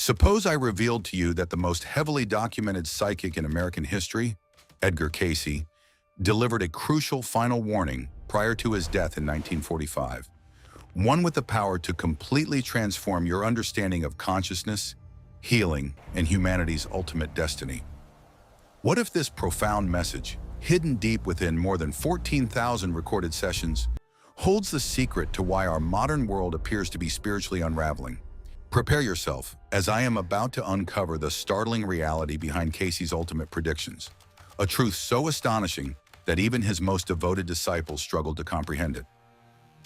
Suppose I revealed to you that the most heavily documented psychic in American history, Edgar Cayce, delivered a crucial final warning prior to his death in 1945, one with the power to completely transform your understanding of consciousness, healing, and humanity's ultimate destiny. What if this profound message, hidden deep within more than 14,000 recorded sessions, holds the secret to why our modern world appears to be spiritually unraveling? Prepare yourself, as I am about to uncover the startling reality behind Cayce's ultimate predictions, a truth so astonishing that even his most devoted disciples struggled to comprehend it.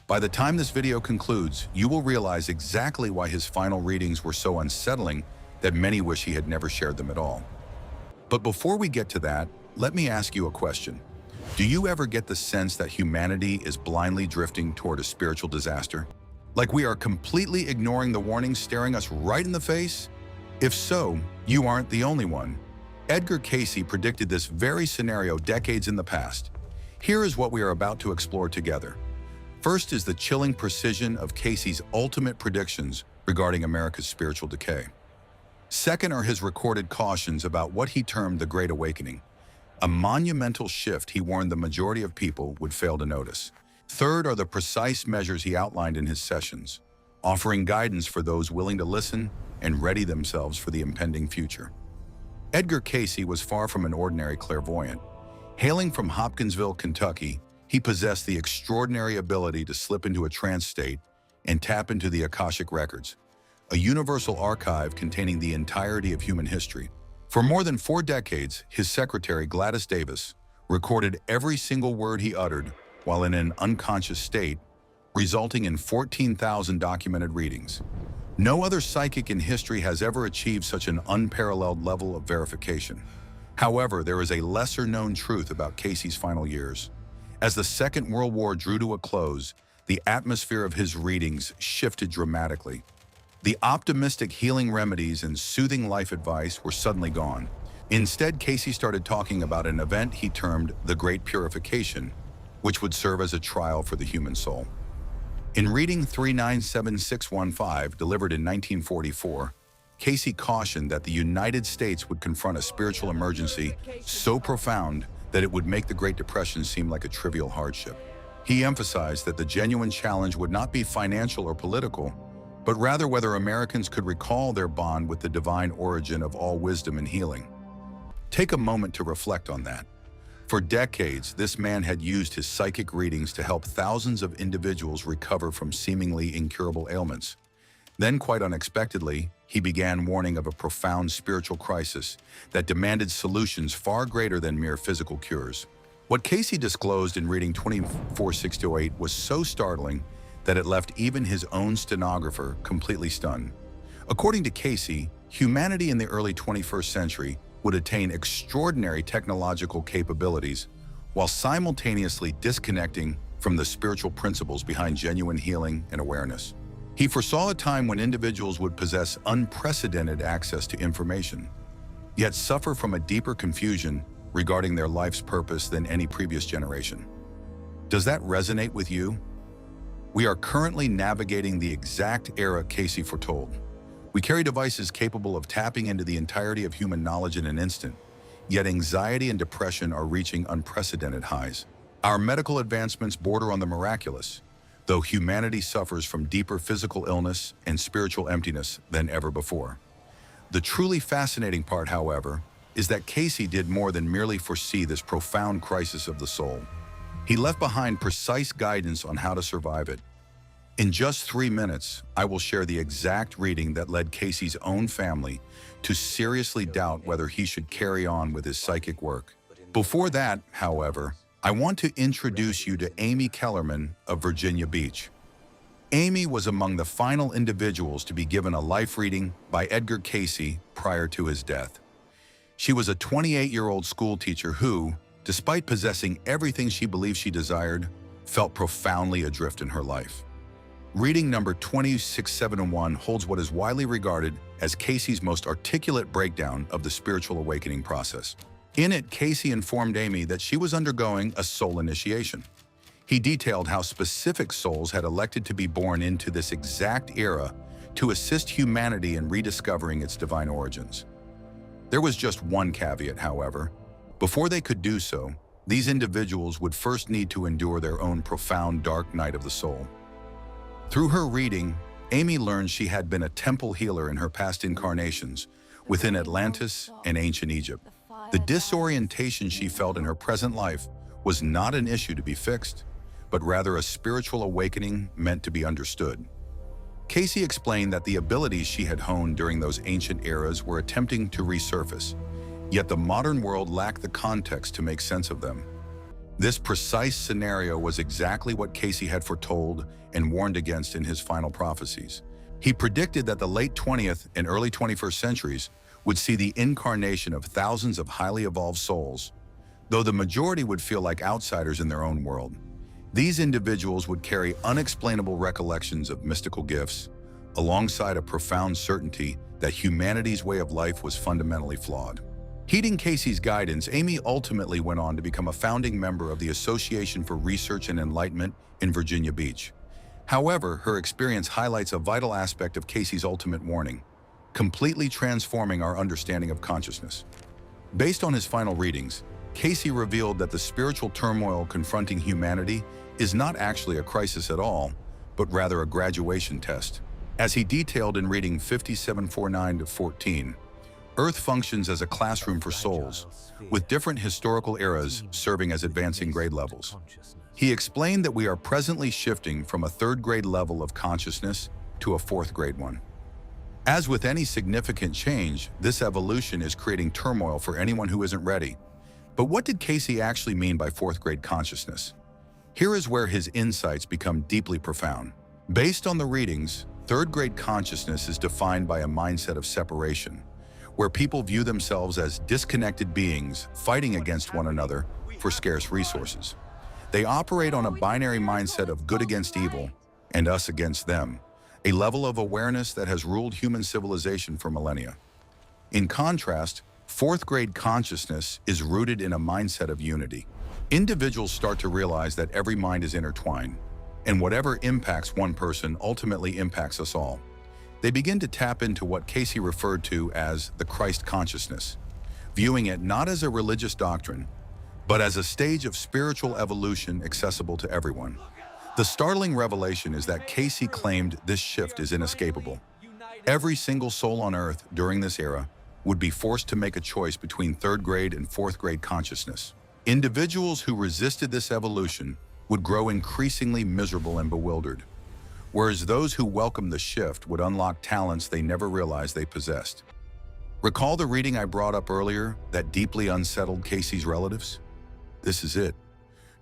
By the time this video concludes, you will realize exactly why his final readings were so unsettling that many wish he had never shared them at all. But before we get to that, let me ask you a question. Do you ever get the sense that humanity is blindly drifting toward a spiritual disaster? Like we are completely ignoring the warnings staring us right in the face? If so, you aren't the only one. Edgar Cayce predicted this very scenario decades in the past. Here is what we are about to explore together. First is the chilling precision of Cayce's ultimate predictions regarding America's spiritual decay. Second are his recorded cautions about what he termed the Great Awakening, a monumental shift he warned the majority of people would fail to notice. Third are the precise measures he outlined in his sessions, offering guidance for those willing to listen and ready themselves for the impending future. Edgar Cayce was far from an ordinary clairvoyant. Hailing from Hopkinsville, Kentucky, he possessed the extraordinary ability to slip into a trance state and tap into the Akashic records, a universal archive containing the entirety of human history. For more than 4 decades, his secretary, Gladys Davis, recorded every single word he uttered while in an unconscious state, resulting in 14,000 documented readings. No other psychic in history has ever achieved such an unparalleled level of verification. However, there is a lesser-known truth about Cayce's final years. As the Second World War drew to a close, the atmosphere of his readings shifted dramatically. The optimistic healing remedies and soothing life advice were suddenly gone. Instead, Cayce started talking about an event he termed the Great Purification, which would serve as a trial for the human soul. In reading 397615, delivered in 1944, Cayce cautioned that the United States would confront a spiritual emergency so profound that it would make the Great Depression seem like a trivial hardship. He emphasized that the genuine challenge would not be financial or political, but rather whether Americans could recall their bond with the divine origin of all wisdom and healing. Take a moment to reflect on that. For decades, this man had used his psychic readings to help thousands of individuals recover from seemingly incurable ailments. Then, quite unexpectedly, he began warning of a profound spiritual crisis that demanded solutions far greater than mere physical cures. What Cayce disclosed in reading 24608 was so startling that it left even his own stenographer completely stunned. According to Cayce, humanity in the early 21st century would attain extraordinary technological capabilities while simultaneously disconnecting from the spiritual principles behind genuine healing and awareness. He foresaw a time when individuals would possess unprecedented access to information, yet suffer from a deeper confusion regarding their life's purpose than any previous generation. Does that resonate with you? We are currently navigating the exact era Cayce foretold. We carry devices capable of tapping into the entirety of human knowledge in an instant, yet anxiety and depression are reaching unprecedented highs. Our medical advancements border on the miraculous, though humanity suffers from deeper physical illness and spiritual emptiness than ever before. The truly fascinating part, however, is that Cayce did more than merely foresee this profound crisis of the soul. He left behind precise guidance on how to survive it. In just 3 minutes, I will share the exact reading that led Cayce's own family to seriously doubt whether he should carry on with his psychic work. Before that, however, I want to introduce you to Amy Kellerman of Virginia Beach. Amy was among the final individuals to be given a life reading by Edgar Cayce prior to his death. She was a 28-year-old school teacher who, despite possessing everything she believed she desired, felt profoundly adrift in her life. Reading number 26701 holds what is widely regarded as Cayce's most articulate breakdown of the spiritual awakening process. In it, Cayce informed Amy that she was undergoing a soul initiation. He detailed how specific souls had elected to be born into this exact era to assist humanity in rediscovering its divine origins. There was just one caveat, however. Before they could do so, these individuals would first need to endure their own profound dark night of the soul. Through her reading, Amy learned she had been a temple healer in her past incarnations within Atlantis and ancient Egypt. The disorientation she felt in her present life was not an issue to be fixed, but rather a spiritual awakening meant to be understood. Cayce explained that the abilities she had honed during those ancient eras were attempting to resurface, yet the modern world lacked the context to make sense of them. This precise scenario was exactly what Cayce had foretold and warned against in his final prophecies. He predicted that the late 20th and early 21st centuries would see the incarnation of thousands of highly evolved souls, though the majority would feel like outsiders in their own world. These individuals would carry unexplainable recollections of mystical gifts, alongside a profound certainty that humanity's way of life was fundamentally flawed. Heeding Cayce's guidance, Amy ultimately went on to become a founding member of the Association for Research and Enlightenment in Virginia Beach. However, her experience highlights a vital aspect of Cayce's ultimate warning, completely transforming our understanding of consciousness. Based on his final readings, Cayce revealed that the spiritual turmoil confronting humanity is not actually a crisis at all, but rather a graduation test. As he detailed in reading 5749-14, Earth functions as a classroom for souls, with different historical eras serving as advancing grade levels. He explained that we are presently shifting from a third grade level of consciousness to a fourth grade one. As with any significant change, this evolution is creating turmoil for anyone who isn't ready. But what did Cayce actually mean by fourth grade consciousness? Here is where his insights become deeply profound. Based on the readings, third grade consciousness is defined by a mindset of separation, where people view themselves as disconnected beings fighting against one another for scarce resources. They operate on a binary mindset of good against evil and us against them, a level of awareness that has ruled human civilization for millennia. In contrast, fourth grade consciousness is rooted in a mindset of unity. Individuals start to realize that every mind is intertwined, and whatever impacts one person ultimately impacts us all. They begin to tap into what Cayce referred to as the Christ consciousness, viewing it not as a religious doctrine, but as a stage of spiritual evolution accessible to everyone. The startling revelation is that Cayce claimed this shift is inescapable. Every single soul on Earth during this era would be forced to make a choice between third grade and fourth grade consciousness. Individuals who resisted this evolution would grow increasingly miserable and bewildered, whereas those who welcomed the shift would unlock talents they never realized they possessed. Recall the reading I brought up earlier that deeply unsettled Cayce's relatives? This is it.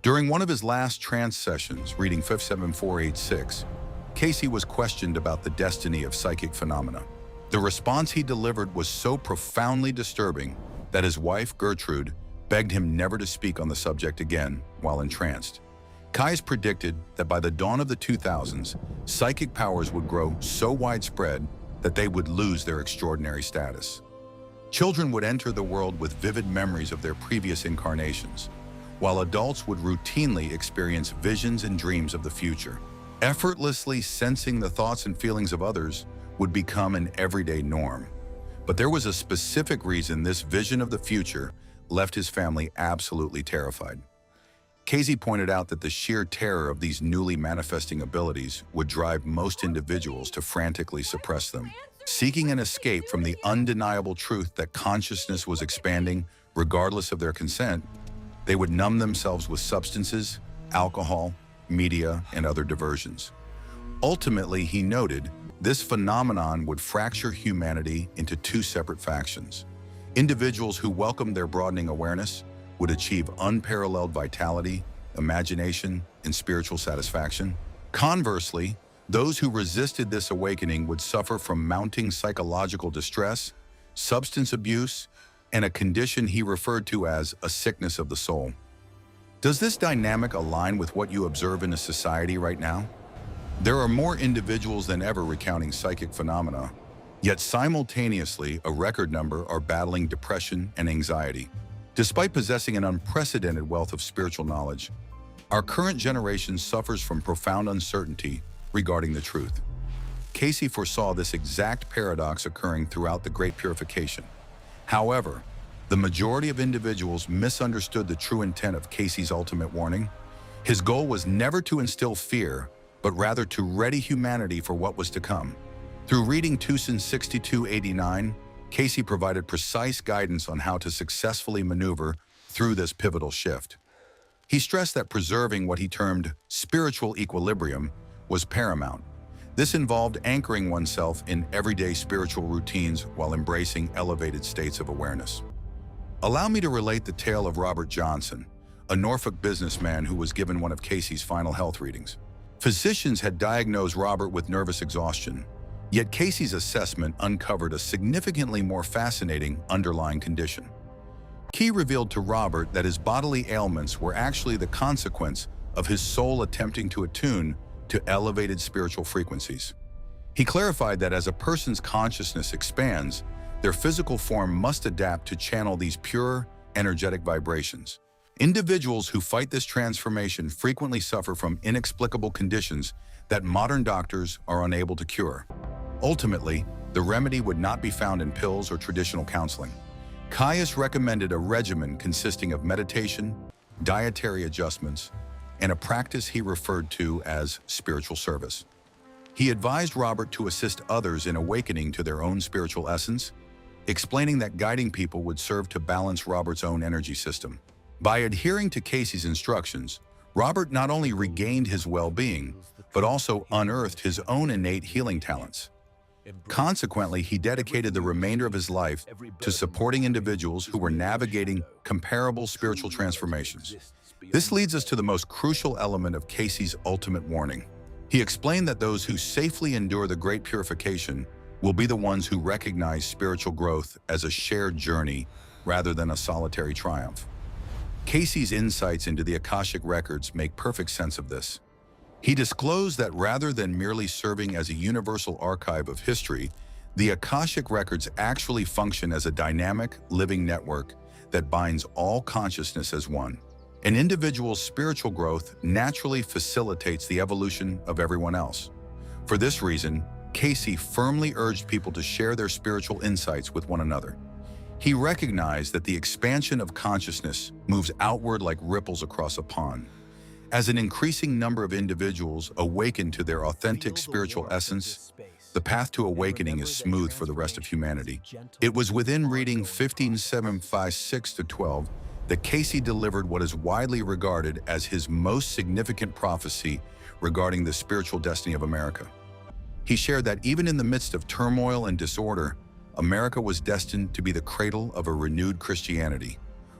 During one of his last trance sessions, reading 57486, Cayce was questioned about the destiny of psychic phenomena. The response he delivered was so profoundly disturbing that his wife, Gertrude, begged him never to speak on the subject again while entranced. Cayce predicted that by the dawn of the 2000s, psychic powers would grow so widespread that they would lose their extraordinary status. Children would enter the world with vivid memories of their previous incarnations, while adults would routinely experience visions and dreams of the future. Effortlessly sensing the thoughts and feelings of others would become an everyday norm. But there was a specific reason this vision of the future left his family absolutely terrified. Cayce pointed out that the sheer terror of these newly manifesting abilities would drive most individuals to frantically suppress them. Seeking an escape from the undeniable truth that consciousness was expanding regardless of their consent, they would numb themselves with substances, alcohol, media, and other diversions. Ultimately, he noted, this phenomenon would fracture humanity into two separate factions. Individuals who welcomed their broadening awareness would achieve unparalleled vitality, imagination, and spiritual satisfaction. Conversely, those who resisted this awakening would suffer from mounting psychological distress, substance abuse, and a condition he referred to as a sickness of the soul. Does this dynamic align with what you observe in a society right now? There are more individuals than ever recounting psychic phenomena, yet simultaneously a record number are battling depression and anxiety. Despite possessing an unprecedented wealth of spiritual knowledge, our current generation suffers from profound uncertainty regarding the truth. Cayce foresaw this exact paradox occurring throughout the Great Purification. However, the majority of individuals misunderstood the true intent of Cayce's ultimate warning. His goal was never to instill fear, but rather to ready humanity for what was to come. Through reading Tucson 6289, Cayce provided precise guidance on how to successfully maneuver through this pivotal shift. He stressed that preserving what he termed spiritual equilibrium was paramount. This involved anchoring oneself in everyday spiritual routines while embracing elevated states of awareness. Allow me to relate the tale of Robert Johnson, a Norfolk businessman who was given one of Cayce's final health readings. Physicians had diagnosed Robert with nervous exhaustion, yet Cayce's assessment uncovered a significantly more fascinating underlying condition. Key revealed to Robert that his bodily ailments were actually the consequence of his soul attempting to attune to elevated spiritual frequencies. He clarified that as a person's consciousness expands, their physical form must adapt to channel these pure, energetic vibrations. Individuals who fight this transformation frequently suffer from inexplicable conditions that modern doctors are unable to cure. Ultimately, the remedy would not be found in pills or traditional counseling. Cayce recommended a regimen consisting of meditation, dietary adjustments, and a practice he referred to as spiritual service. He advised Robert to assist others in awakening to their own spiritual essence, explaining that guiding people would serve to balance Robert's own energy system. By adhering to Cayce's instructions, Robert not only regained his well-being, but also unearthed his own innate healing talents. Consequently, he dedicated the remainder of his life to supporting individuals who were navigating comparable spiritual transformations. This leads us to the most crucial element of Cayce's ultimate warning. He explained that those who safely endure the Great Purification will be the ones who recognize spiritual growth as a shared journey rather than a solitary triumph. Cayce's insights into the Akashic records make perfect sense of this. He disclosed that rather than merely serving as a universal archive of history, the Akashic records actually function as a dynamic, living network that binds all consciousness as one. An individual's spiritual growth naturally facilitates the evolution of everyone else. For this reason, Cayce firmly urged people to share their spiritual insights with one another. He recognized that the expansion of consciousness moves outward like ripples across a pond. As an increasing number of individuals awaken to their authentic spiritual essence, the path to awakening is smooth for the rest of humanity. It was within reading 15:756-12 that Cayce delivered what is widely regarded as his most significant prophecy regarding the spiritual destiny of America. He shared that even in the midst of turmoil and disorder, America was destined to be the cradle of a renewed Christianity,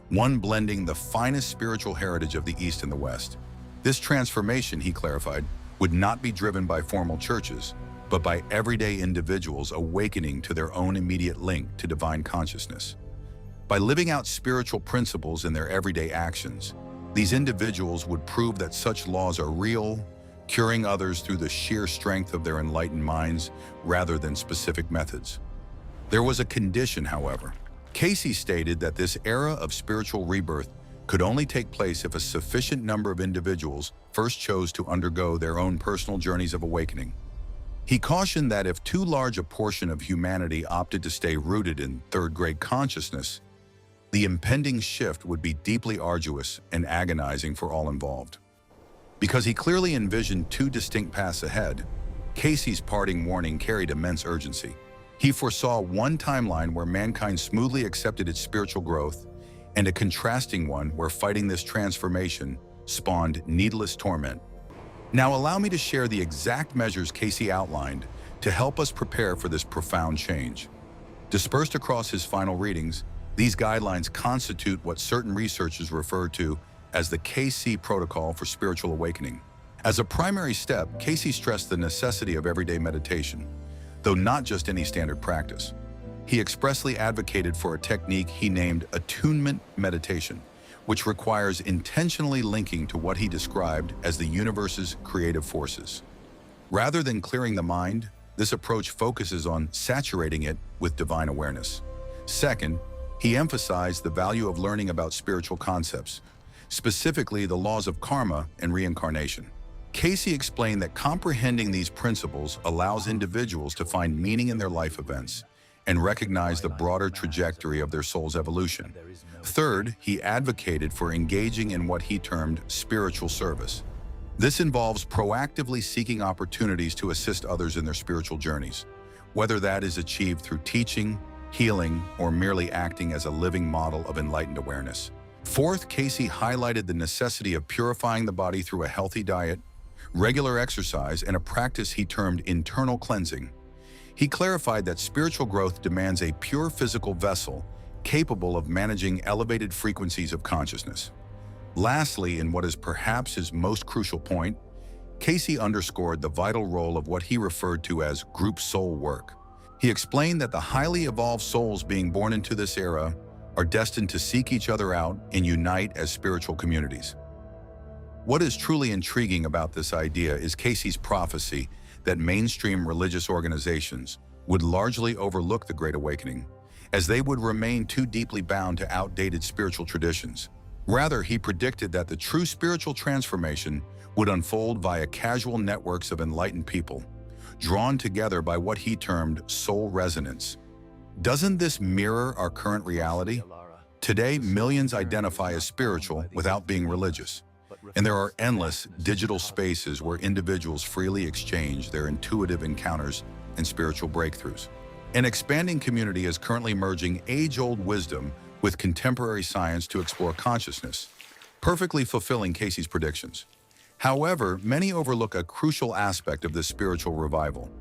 one blending the finest spiritual heritage of the East and the West. This transformation, he clarified, would not be driven by formal churches, but by everyday individuals awakening to their own immediate link to divine consciousness. By living out spiritual principles in their everyday actions, these individuals would prove that such laws are real, curing others through the sheer strength of their enlightened minds rather than specific methods. There was a condition, however. Cayce stated that this era of spiritual rebirth could only take place if a sufficient number of individuals first chose to undergo their own personal journeys of awakening. He cautioned that if too large a portion of humanity opted to stay rooted in third-grade consciousness, the impending shift would be deeply arduous and agonizing for all involved. Because he clearly envisioned two distinct paths ahead, Cayce's parting warning carried immense urgency. He foresaw one timeline where mankind smoothly accepted its spiritual growth, and a contrasting one where fighting this transformation spawned needless torment. Now allow me to share the exact measures Cayce outlined to help us prepare for this profound change. Dispersed across his final readings, these guidelines constitute what certain researchers refer to as the Cayce Protocol for Spiritual Awakening. As a primary step, Cayce stressed the necessity of everyday meditation, though not just any standard practice. He expressly advocated for a technique he named attunement meditation, which requires intentionally linking to what he described as the universe's creative forces. Rather than clearing the mind, this approach focuses on saturating it with divine awareness. Second, he emphasized the value of learning about spiritual concepts, specifically the laws of karma and reincarnation. Cayce explained that comprehending these principles allows individuals to find meaning in their life events and recognize the broader trajectory of their soul's evolution. Third, he advocated for engaging in what he termed spiritual service. This involves proactively seeking opportunities to assist others in their spiritual journeys, whether that is achieved through teaching, healing, or merely acting as a living model of enlightened awareness. Fourth, Cayce highlighted the necessity of purifying the body through a healthy diet, regular exercise, and a practice he termed internal cleansing. He clarified that spiritual growth demands a pure physical vessel capable of managing elevated frequencies of consciousness. Lastly, in what is perhaps his most crucial point, Cayce underscored the vital role of what he referred to as group soul work. He explained that the highly evolved souls being born into this era are destined to seek each other out and unite as spiritual communities. What is truly intriguing about this idea is Cayce's prophecy that mainstream religious organizations would largely overlook the Great Awakening, as they would remain too deeply bound to outdated spiritual traditions. Rather, he predicted that the true spiritual transformation would unfold via casual networks of enlightened people, drawn together by what he termed soul resonance. Doesn't this mirror our current reality? Today, millions identify as spiritual without being religious, and there are endless digital spaces where individuals freely exchange their intuitive encounters and spiritual breakthroughs. An expanding community is currently merging age-old wisdom with contemporary science to explore consciousness, perfectly fulfilling Cayce's predictions. However, many overlook a crucial aspect of this spiritual revival.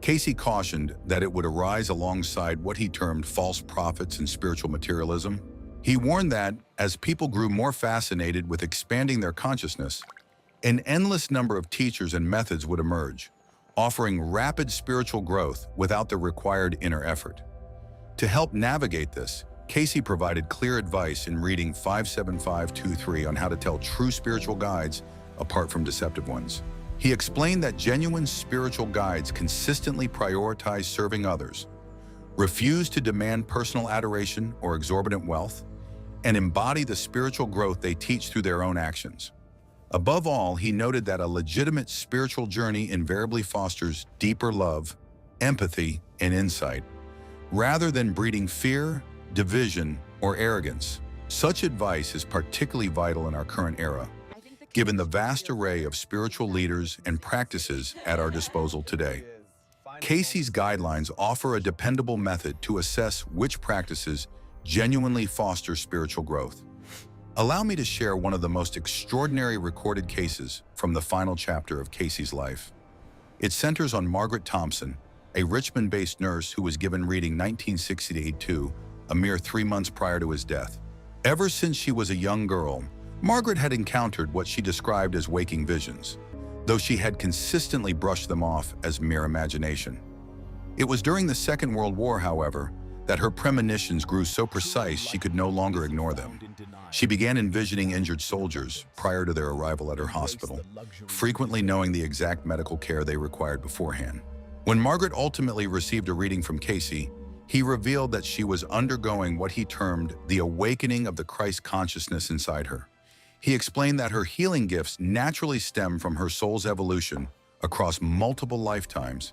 Cayce cautioned that it would arise alongside what he termed false prophets and spiritual materialism. He warned that, as people grew more fascinated with expanding their consciousness, an endless number of teachers and methods would emerge, offering rapid spiritual growth without the required inner effort. To help navigate this, Cayce provided clear advice in reading 57523 on how to tell true spiritual guides apart from deceptive ones. He explained that genuine spiritual guides consistently prioritize serving others, refuse to demand personal adoration or exorbitant wealth, and embody the spiritual growth they teach through their own actions. Above all, he noted that a legitimate spiritual journey invariably fosters deeper love, empathy, and insight, rather than breeding fear, division, or arrogance. Such advice is particularly vital in our current era, given the vast array of spiritual leaders and practices at our disposal today. Cayce's guidelines offer a dependable method to assess which practices genuinely foster spiritual growth. Allow me to share one of the most extraordinary recorded cases from the final chapter of Cayce's life. It centers on Margaret Thompson, a Richmond-based nurse who was given reading 1962, a mere 3 months prior to his death. Ever since she was a young girl, Margaret had encountered what she described as waking visions, though she had consistently brushed them off as mere imagination. It was during the Second World War, however, that her premonitions grew so precise she could no longer ignore them. She began envisioning injured soldiers prior to their arrival at her hospital, frequently knowing the exact medical care they required beforehand. When Margaret ultimately received a reading from Cayce, he revealed that she was undergoing what he termed the awakening of the Christ consciousness inside her. He explained that her healing gifts naturally stem from her soul's evolution across multiple lifetimes,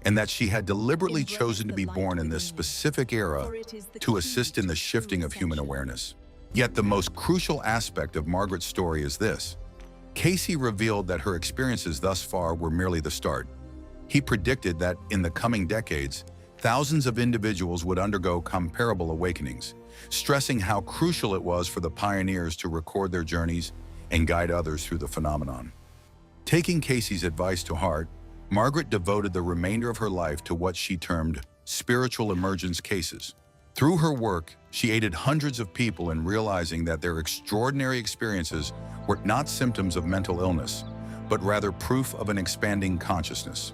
and that she had deliberately chosen to be born in this specific era to assist in the shifting of human awareness. Yet the most crucial aspect of Margaret's story is this. Cayce revealed that her experiences thus far were merely the start. He predicted that in the coming decades, thousands of individuals would undergo comparable awakenings, stressing how crucial it was for the pioneers to record their journeys and guide others through the phenomenon. Taking Cayce's advice to heart, Margaret devoted the remainder of her life to what she termed spiritual emergence cases. Through her work, she aided hundreds of people in realizing that their extraordinary experiences were not symptoms of mental illness, but rather proof of an expanding consciousness.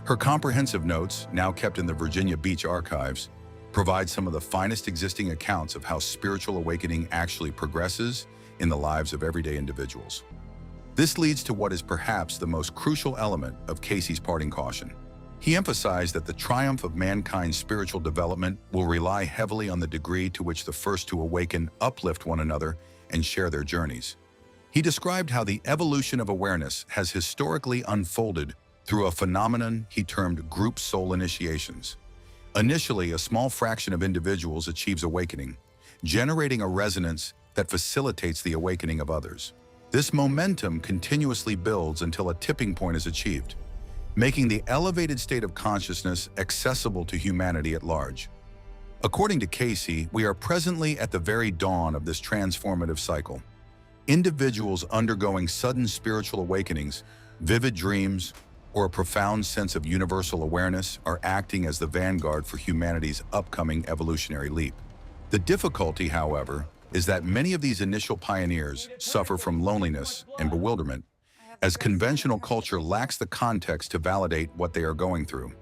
Her comprehensive notes, now kept in the Virginia Beach archives, provide some of the finest existing accounts of how spiritual awakening actually progresses in the lives of everyday individuals. This leads to what is perhaps the most crucial element of Cayce's parting caution. He emphasized that the triumph of mankind's spiritual development will rely heavily on the degree to which the first to awaken uplift one another and share their journeys. He described how the evolution of awareness has historically unfolded through a phenomenon he termed group soul initiations. Initially, a small fraction of individuals achieves awakening, generating a resonance that facilitates the awakening of others. This momentum continuously builds until a tipping point is achieved, making the elevated state of consciousness accessible to humanity at large. According to Cayce, we are presently at the very dawn of this transformative cycle. Individuals undergoing sudden spiritual awakenings, vivid dreams, or a profound sense of universal awareness are acting as the vanguard for humanity's upcoming evolutionary leap. The difficulty, however, is that many of these initial pioneers suffer from loneliness and bewilderment, as conventional culture lacks the context to validate what they are going through.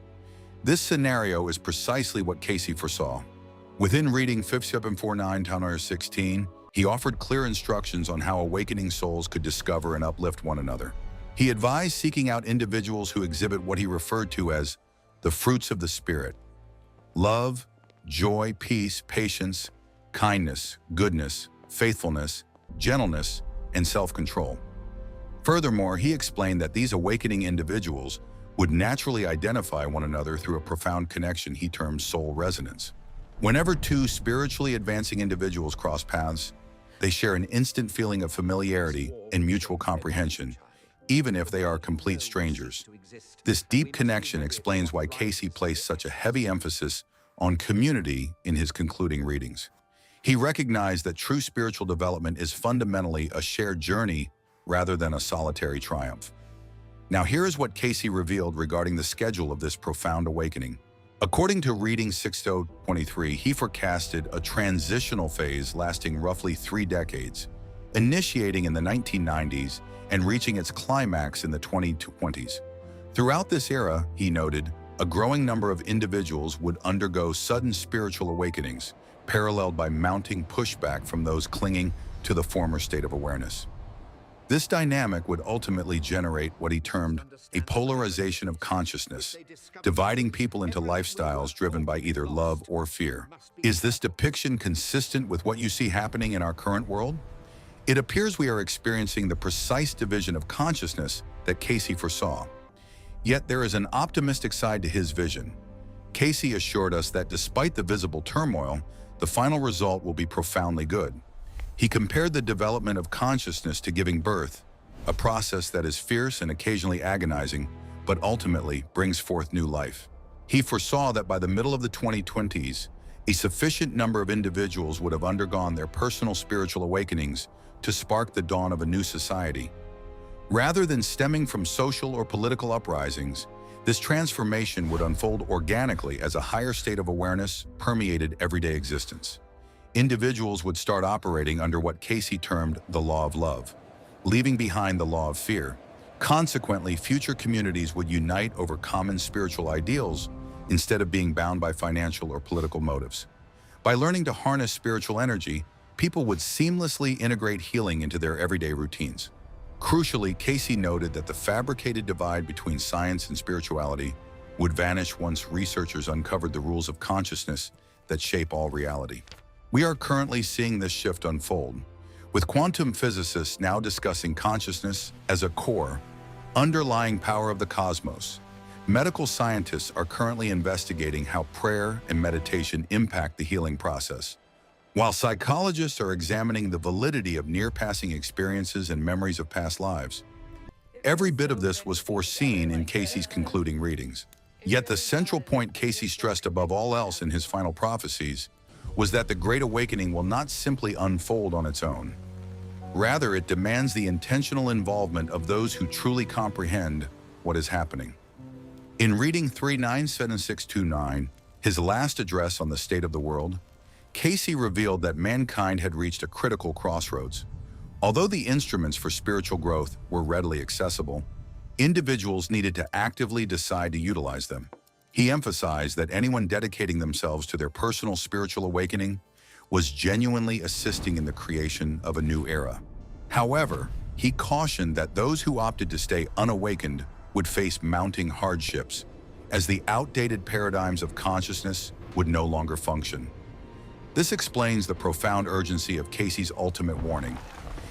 This scenario is precisely what Cayce foresaw. Within reading 5749-16, he offered clear instructions on how awakening souls could discover and uplift one another. He advised seeking out individuals who exhibit what he referred to as the fruits of the Spirit: love, joy, peace, patience, kindness, goodness, faithfulness, gentleness, and self-control. Furthermore, he explained that these awakening individuals would naturally identify one another through a profound connection he termed soul resonance. Whenever two spiritually advancing individuals cross paths, they share an instant feeling of familiarity and mutual comprehension, even if they are complete strangers. This deep connection explains why Cayce placed such a heavy emphasis on community in his concluding readings. He recognized that true spiritual development is fundamentally a shared journey rather than a solitary triumph. Now here is what Cayce revealed regarding the schedule of this profound awakening. According to reading 6023, he forecasted a transitional phase lasting roughly 3 decades, initiating in the 1990s and reaching its climax in the 2020s. Throughout this era, he noted, a growing number of individuals would undergo sudden spiritual awakenings, paralleled by mounting pushback from those clinging to the former state of awareness. This dynamic would ultimately generate what he termed a polarization of consciousness, dividing people into lifestyles driven by either love or fear. Is this depiction consistent with what you see happening in our current world? It appears we are experiencing the precise division of consciousness that Cayce foresaw. Yet there is an optimistic side to his vision. Cayce assured us that despite the visible turmoil, the final result will be profoundly good. He compared the development of consciousness to giving birth, a process that is fierce and occasionally agonizing, but ultimately brings forth new life. He foresaw that by the middle of the 2020s, a sufficient number of individuals would have undergone their personal spiritual awakenings to spark the dawn of a new society. Rather than stemming from social or political uprisings, this transformation would unfold organically as a higher state of awareness permeated everyday existence. Individuals would start operating under what Cayce termed the law of love, leaving behind the law of fear. Consequently, future communities would unite over common spiritual ideals instead of being bound by financial or political motives. By learning to harness spiritual energy, people would seamlessly integrate healing into their everyday routines. Crucially, Cayce noted that the fabricated divide between science and spirituality would vanish once researchers uncovered the rules of consciousness that shape all reality. We are currently seeing this shift unfold, with quantum physicists now discussing consciousness as a core, underlying power of the cosmos. Medical scientists are currently investigating how prayer and meditation impact the healing process, while psychologists are examining the validity of near-passing experiences and memories of past lives. Every bit of this was foreseen in Cayce's concluding readings. Yet the central point Cayce stressed above all else in his final prophecies was that the Great Awakening will not simply unfold on its own. Rather, it demands the intentional involvement of those who truly comprehend what is happening. In reading 397629, his last address on the state of the world, Cayce revealed that mankind had reached a critical crossroads. Although the instruments for spiritual growth were readily accessible, individuals needed to actively decide to utilize them. He emphasized that anyone dedicating themselves to their personal spiritual awakening was genuinely assisting in the creation of a new era. However, he cautioned that those who opted to stay unawakened would face mounting hardships, as the outdated paradigms of consciousness would no longer function. This explains the profound urgency of Cayce's ultimate warning.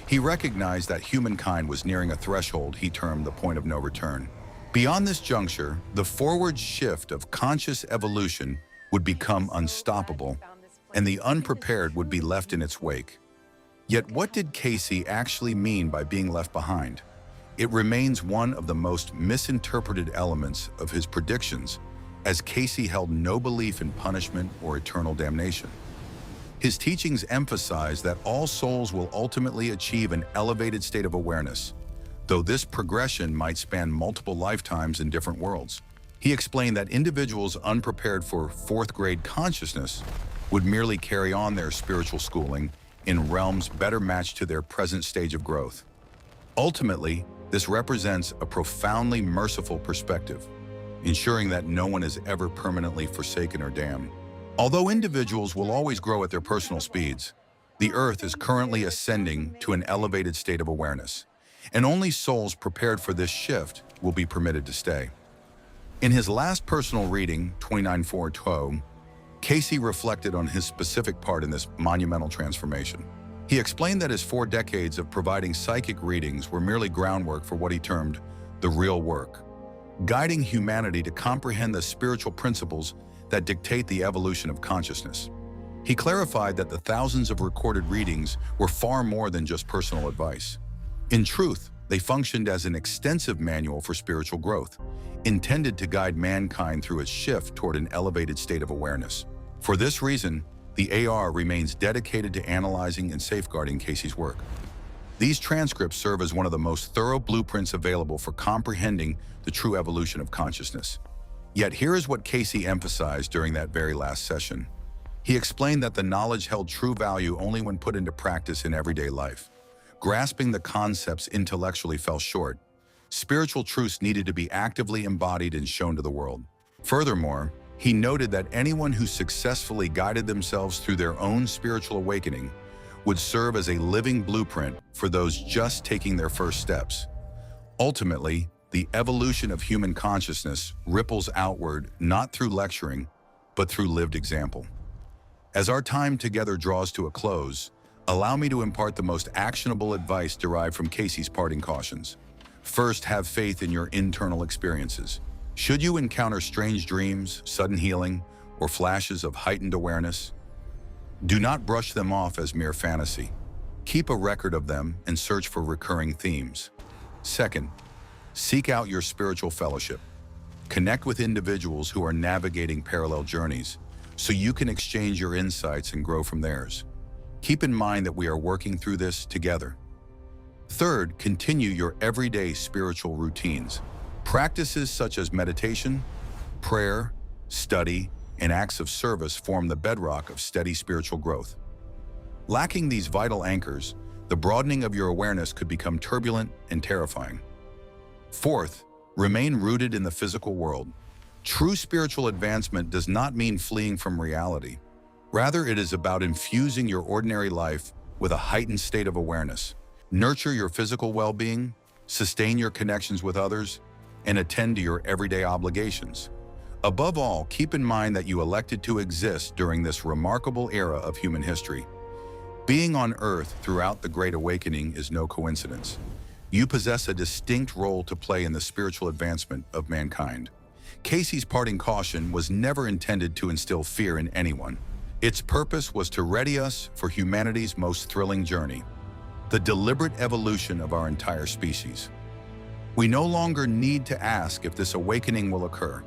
He recognized that humankind was nearing a threshold he termed the point of no return. Beyond this juncture, the forward shift of conscious evolution would become unstoppable, and the unprepared would be left in its wake. Yet what did Cayce actually mean by being left behind? It remains one of the most misinterpreted elements of his predictions, as Cayce held no belief in punishment or eternal damnation. His teachings emphasize that all souls will ultimately achieve an elevated state of awareness, though this progression might span multiple lifetimes in different worlds. He explained that individuals unprepared for fourth-grade consciousness would merely carry on their spiritual schooling in realms better matched to their present stage of growth. Ultimately, this represents a profoundly merciful perspective, ensuring that no one is ever permanently forsaken or damned. Although individuals will always grow at their personal speeds, the Earth is currently ascending to an elevated state of awareness, and only souls prepared for this shift will be permitted to stay. In his last personal reading, 2942, Cayce reflected on his specific part in this monumental transformation. He explained that his 4 decades of providing psychic readings were merely groundwork for what he termed the real work, guiding humanity to comprehend the spiritual principles that dictate the evolution of consciousness. He clarified that the thousands of recorded readings were far more than just personal advice. In truth, they functioned as an extensive manual for spiritual growth, intended to guide mankind through its shift toward an elevated state of awareness. For this reason, the AR remains dedicated to analyzing and safeguarding Cayce's work. These transcripts serve as one of the most thorough blueprints available for comprehending the true evolution of consciousness. Yet here is what Cayce emphasized during that very last session. He explained that the knowledge held true value only when put into practice in everyday life. Grasping the concepts intellectually fell short. Spiritual truths needed to be actively embodied and shown to the world. Furthermore, he noted that anyone who successfully guided themselves through their own spiritual awakening would serve as a living blueprint for those just taking their first steps. Ultimately, the evolution of human consciousness ripples outward not through lecturing, but through lived example. As our time together draws to a close, allow me to impart the most actionable advice derived from Cayce's parting cautions. First, have faith in your internal experiences. Should you encounter strange dreams, sudden healing, or flashes of heightened awareness, do not brush them off as mere fantasy. Keep a record of them and search for recurring themes. Second, seek out your spiritual fellowship. Connect with individuals who are navigating parallel journeys so you can exchange your insights and grow from theirs. Keep in mind that we are working through this together. Third, continue your everyday spiritual routines. Practices such as meditation, prayer, study, and acts of service form the bedrock of steady spiritual growth. Lacking these vital anchors, the broadening of your awareness could become turbulent and terrifying. Fourth, remain rooted in the physical world. True spiritual advancement does not mean fleeing from reality. Rather, it is about infusing your ordinary life with a heightened state of awareness. Nurture your physical well-being, sustain your connections with others, and attend to your everyday obligations. Above all, keep in mind that you elected to exist during this remarkable era of human history. Being on Earth throughout the Great Awakening is no coincidence. You possess a distinct role to play in the spiritual advancement of mankind. Cayce's parting caution was never intended to instill fear in anyone. Its purpose was to ready us for humanity's most thrilling journey, the deliberate evolution of our entire species. We no longer need to ask if this awakening will occur.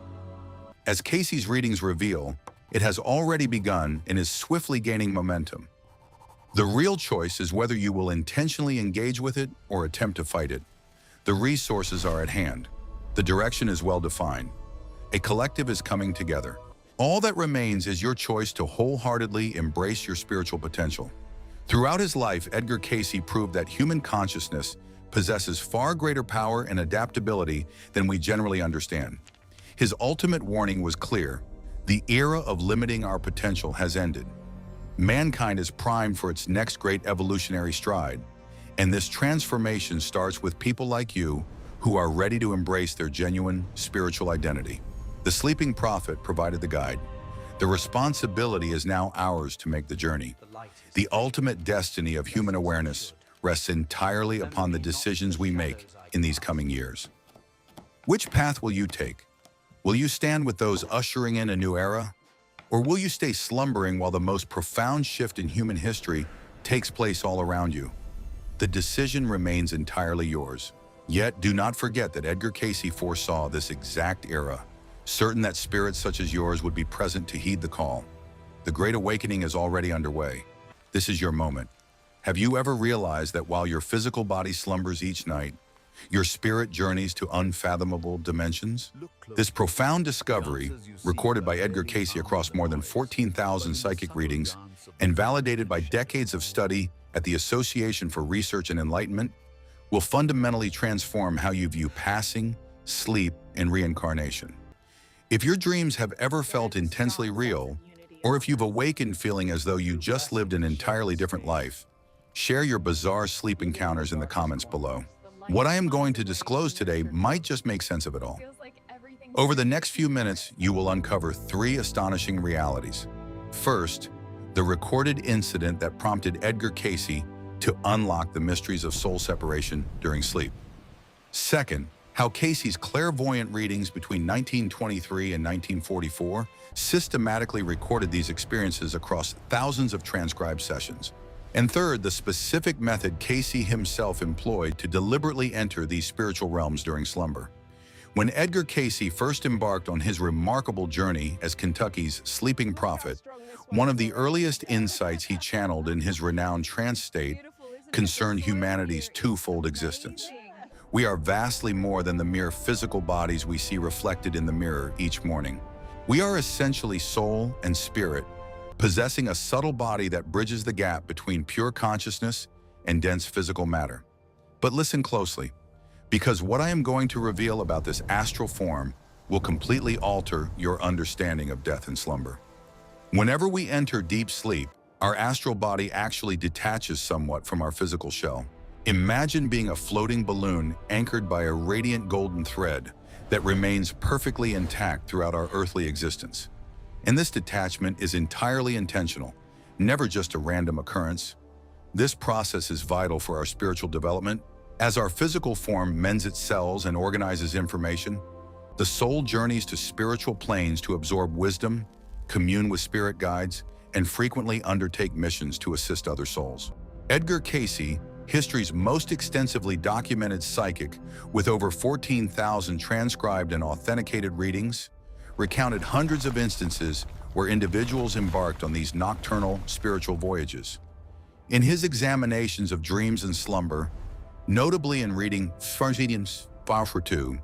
As Cayce's readings reveal, it has already begun and is swiftly gaining momentum. The real choice is whether you will intentionally engage with it or attempt to fight it. The resources are at hand. The direction is well defined. A collective is coming together. All that remains is your choice to wholeheartedly embrace your spiritual potential. Throughout his life, Edgar Cayce proved that human consciousness possesses far greater power and adaptability than we generally understand. His ultimate warning was clear: the era of limiting our potential has ended. Mankind is primed for its next great evolutionary stride, and this transformation starts with people like you who are ready to embrace their genuine spiritual identity. The sleeping prophet provided the guide. The responsibility is now ours to make the journey. The ultimate destiny of human awareness rests entirely upon the decisions we make in these coming years. Which path will you take? Will you stand with those ushering in a new era? Or will you stay slumbering while the most profound shift in human history takes place all around you? The decision remains entirely yours. Yet, do not forget that Edgar Cayce foresaw this exact era, certain that spirits such as yours would be present to heed the call. The Great Awakening is already underway. This is your moment. Have you ever realized that while your physical body slumbers each night, your spirit journeys to unfathomable dimensions? This profound discovery, recorded by Edgar Cayce across more than 14,000 psychic readings and validated by decades of study at the Association for Research and Enlightenment, will fundamentally transform how you view passing, sleep, and reincarnation. If your dreams have ever felt intensely real, or if you've awakened feeling as though you just lived an entirely different life, share your bizarre sleep encounters in the comments below. What I am going to disclose today might just make sense of it all. Over the next few minutes, you will uncover 3 astonishing realities. First, the recorded incident that prompted Edgar Cayce to unlock the mysteries of soul separation during sleep. Second, how Cayce's clairvoyant readings between 1923 and 1944 systematically recorded these experiences across thousands of transcribed sessions. And third, the specific method Cayce himself employed to deliberately enter these spiritual realms during slumber. When Edgar Cayce first embarked on his remarkable journey as Kentucky's sleeping prophet, one of the earliest insights he channeled in his renowned trance state concerned humanity's twofold existence. We are vastly more than the mere physical bodies we see reflected in the mirror each morning. We are essentially soul and spirit, possessing a subtle body that bridges the gap between pure consciousness and dense physical matter. But listen closely, because what I am going to reveal about this astral form will completely alter your understanding of death and slumber. Whenever we enter deep sleep, our astral body actually detaches somewhat from our physical shell. Imagine being a floating balloon anchored by a radiant golden thread that remains perfectly intact throughout our earthly existence. And this detachment is entirely intentional, never just a random occurrence. This process is vital for our spiritual development. As our physical form mends its cells and organizes information, the soul journeys to spiritual planes to absorb wisdom, commune with spirit guides, and frequently undertake missions to assist other souls. Edgar Cayce, history's most extensively documented psychic with over 14,000 transcribed and authenticated readings, recounted hundreds of instances where individuals embarked on these nocturnal spiritual voyages. In his examinations of dreams and slumber, notably in reading Farsidian's Far 2,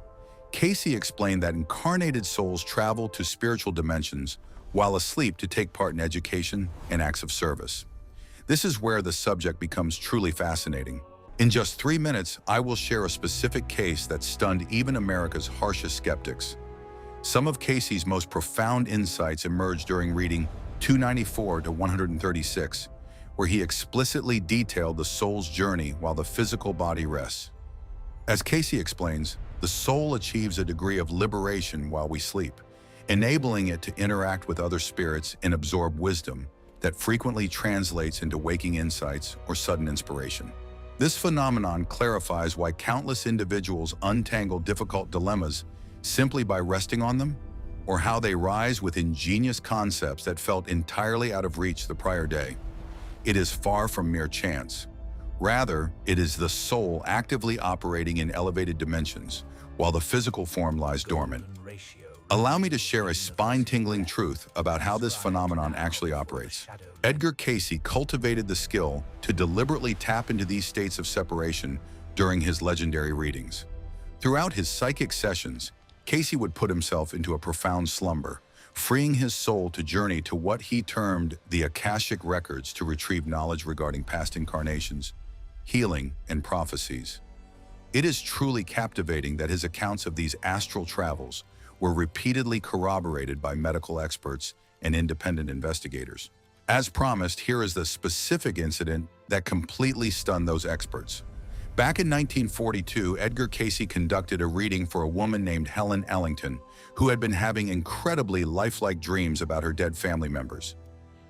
Cayce explained that incarnated souls travel to spiritual dimensions while asleep to take part in education and acts of service. This is where the subject becomes truly fascinating. In just 3 minutes, I will share a specific case that stunned even America's harshest skeptics. Some of Cayce's most profound insights emerged during reading 294 to 136, where he explicitly detailed the soul's journey while the physical body rests. As Cayce explains, the soul achieves a degree of liberation while we sleep, enabling it to interact with other spirits and absorb wisdom that frequently translates into waking insights or sudden inspiration. This phenomenon clarifies why countless individuals untangle difficult dilemmas simply by resting on them, or how they rise with ingenious concepts that felt entirely out of reach the prior day. It is far from mere chance. Rather, it is the soul actively operating in elevated dimensions, while the physical form lies dormant. Allow me to share a spine-tingling truth about how this phenomenon actually operates. Edgar Cayce cultivated the skill to deliberately tap into these states of separation during his legendary readings. Throughout his psychic sessions, Cayce would put himself into a profound slumber, freeing his soul to journey to what he termed the Akashic records to retrieve knowledge regarding past incarnations, healing, and prophecies. It is truly captivating that his accounts of these astral travels were repeatedly corroborated by medical experts and independent investigators. As promised, here is the specific incident that completely stunned those experts. Back in 1942, Edgar Cayce conducted a reading for a woman named Helen Ellington, who had been having incredibly lifelike dreams about her dead family members.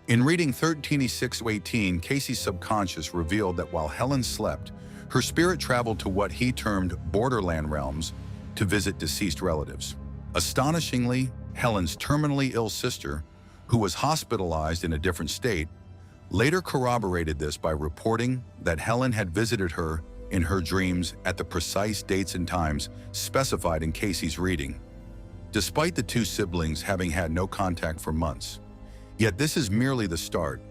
In reading 13:6-18, Cayce's subconscious revealed that while Helen slept, her spirit traveled to what he termed borderland realms to visit deceased relatives. Astonishingly, Helen's terminally ill sister, who was hospitalized in a different state, later corroborated this by reporting that Helen had visited her in her dreams at the precise dates and times specified in Cayce's reading, despite the two siblings having had no contact for months. Yet this is merely the start,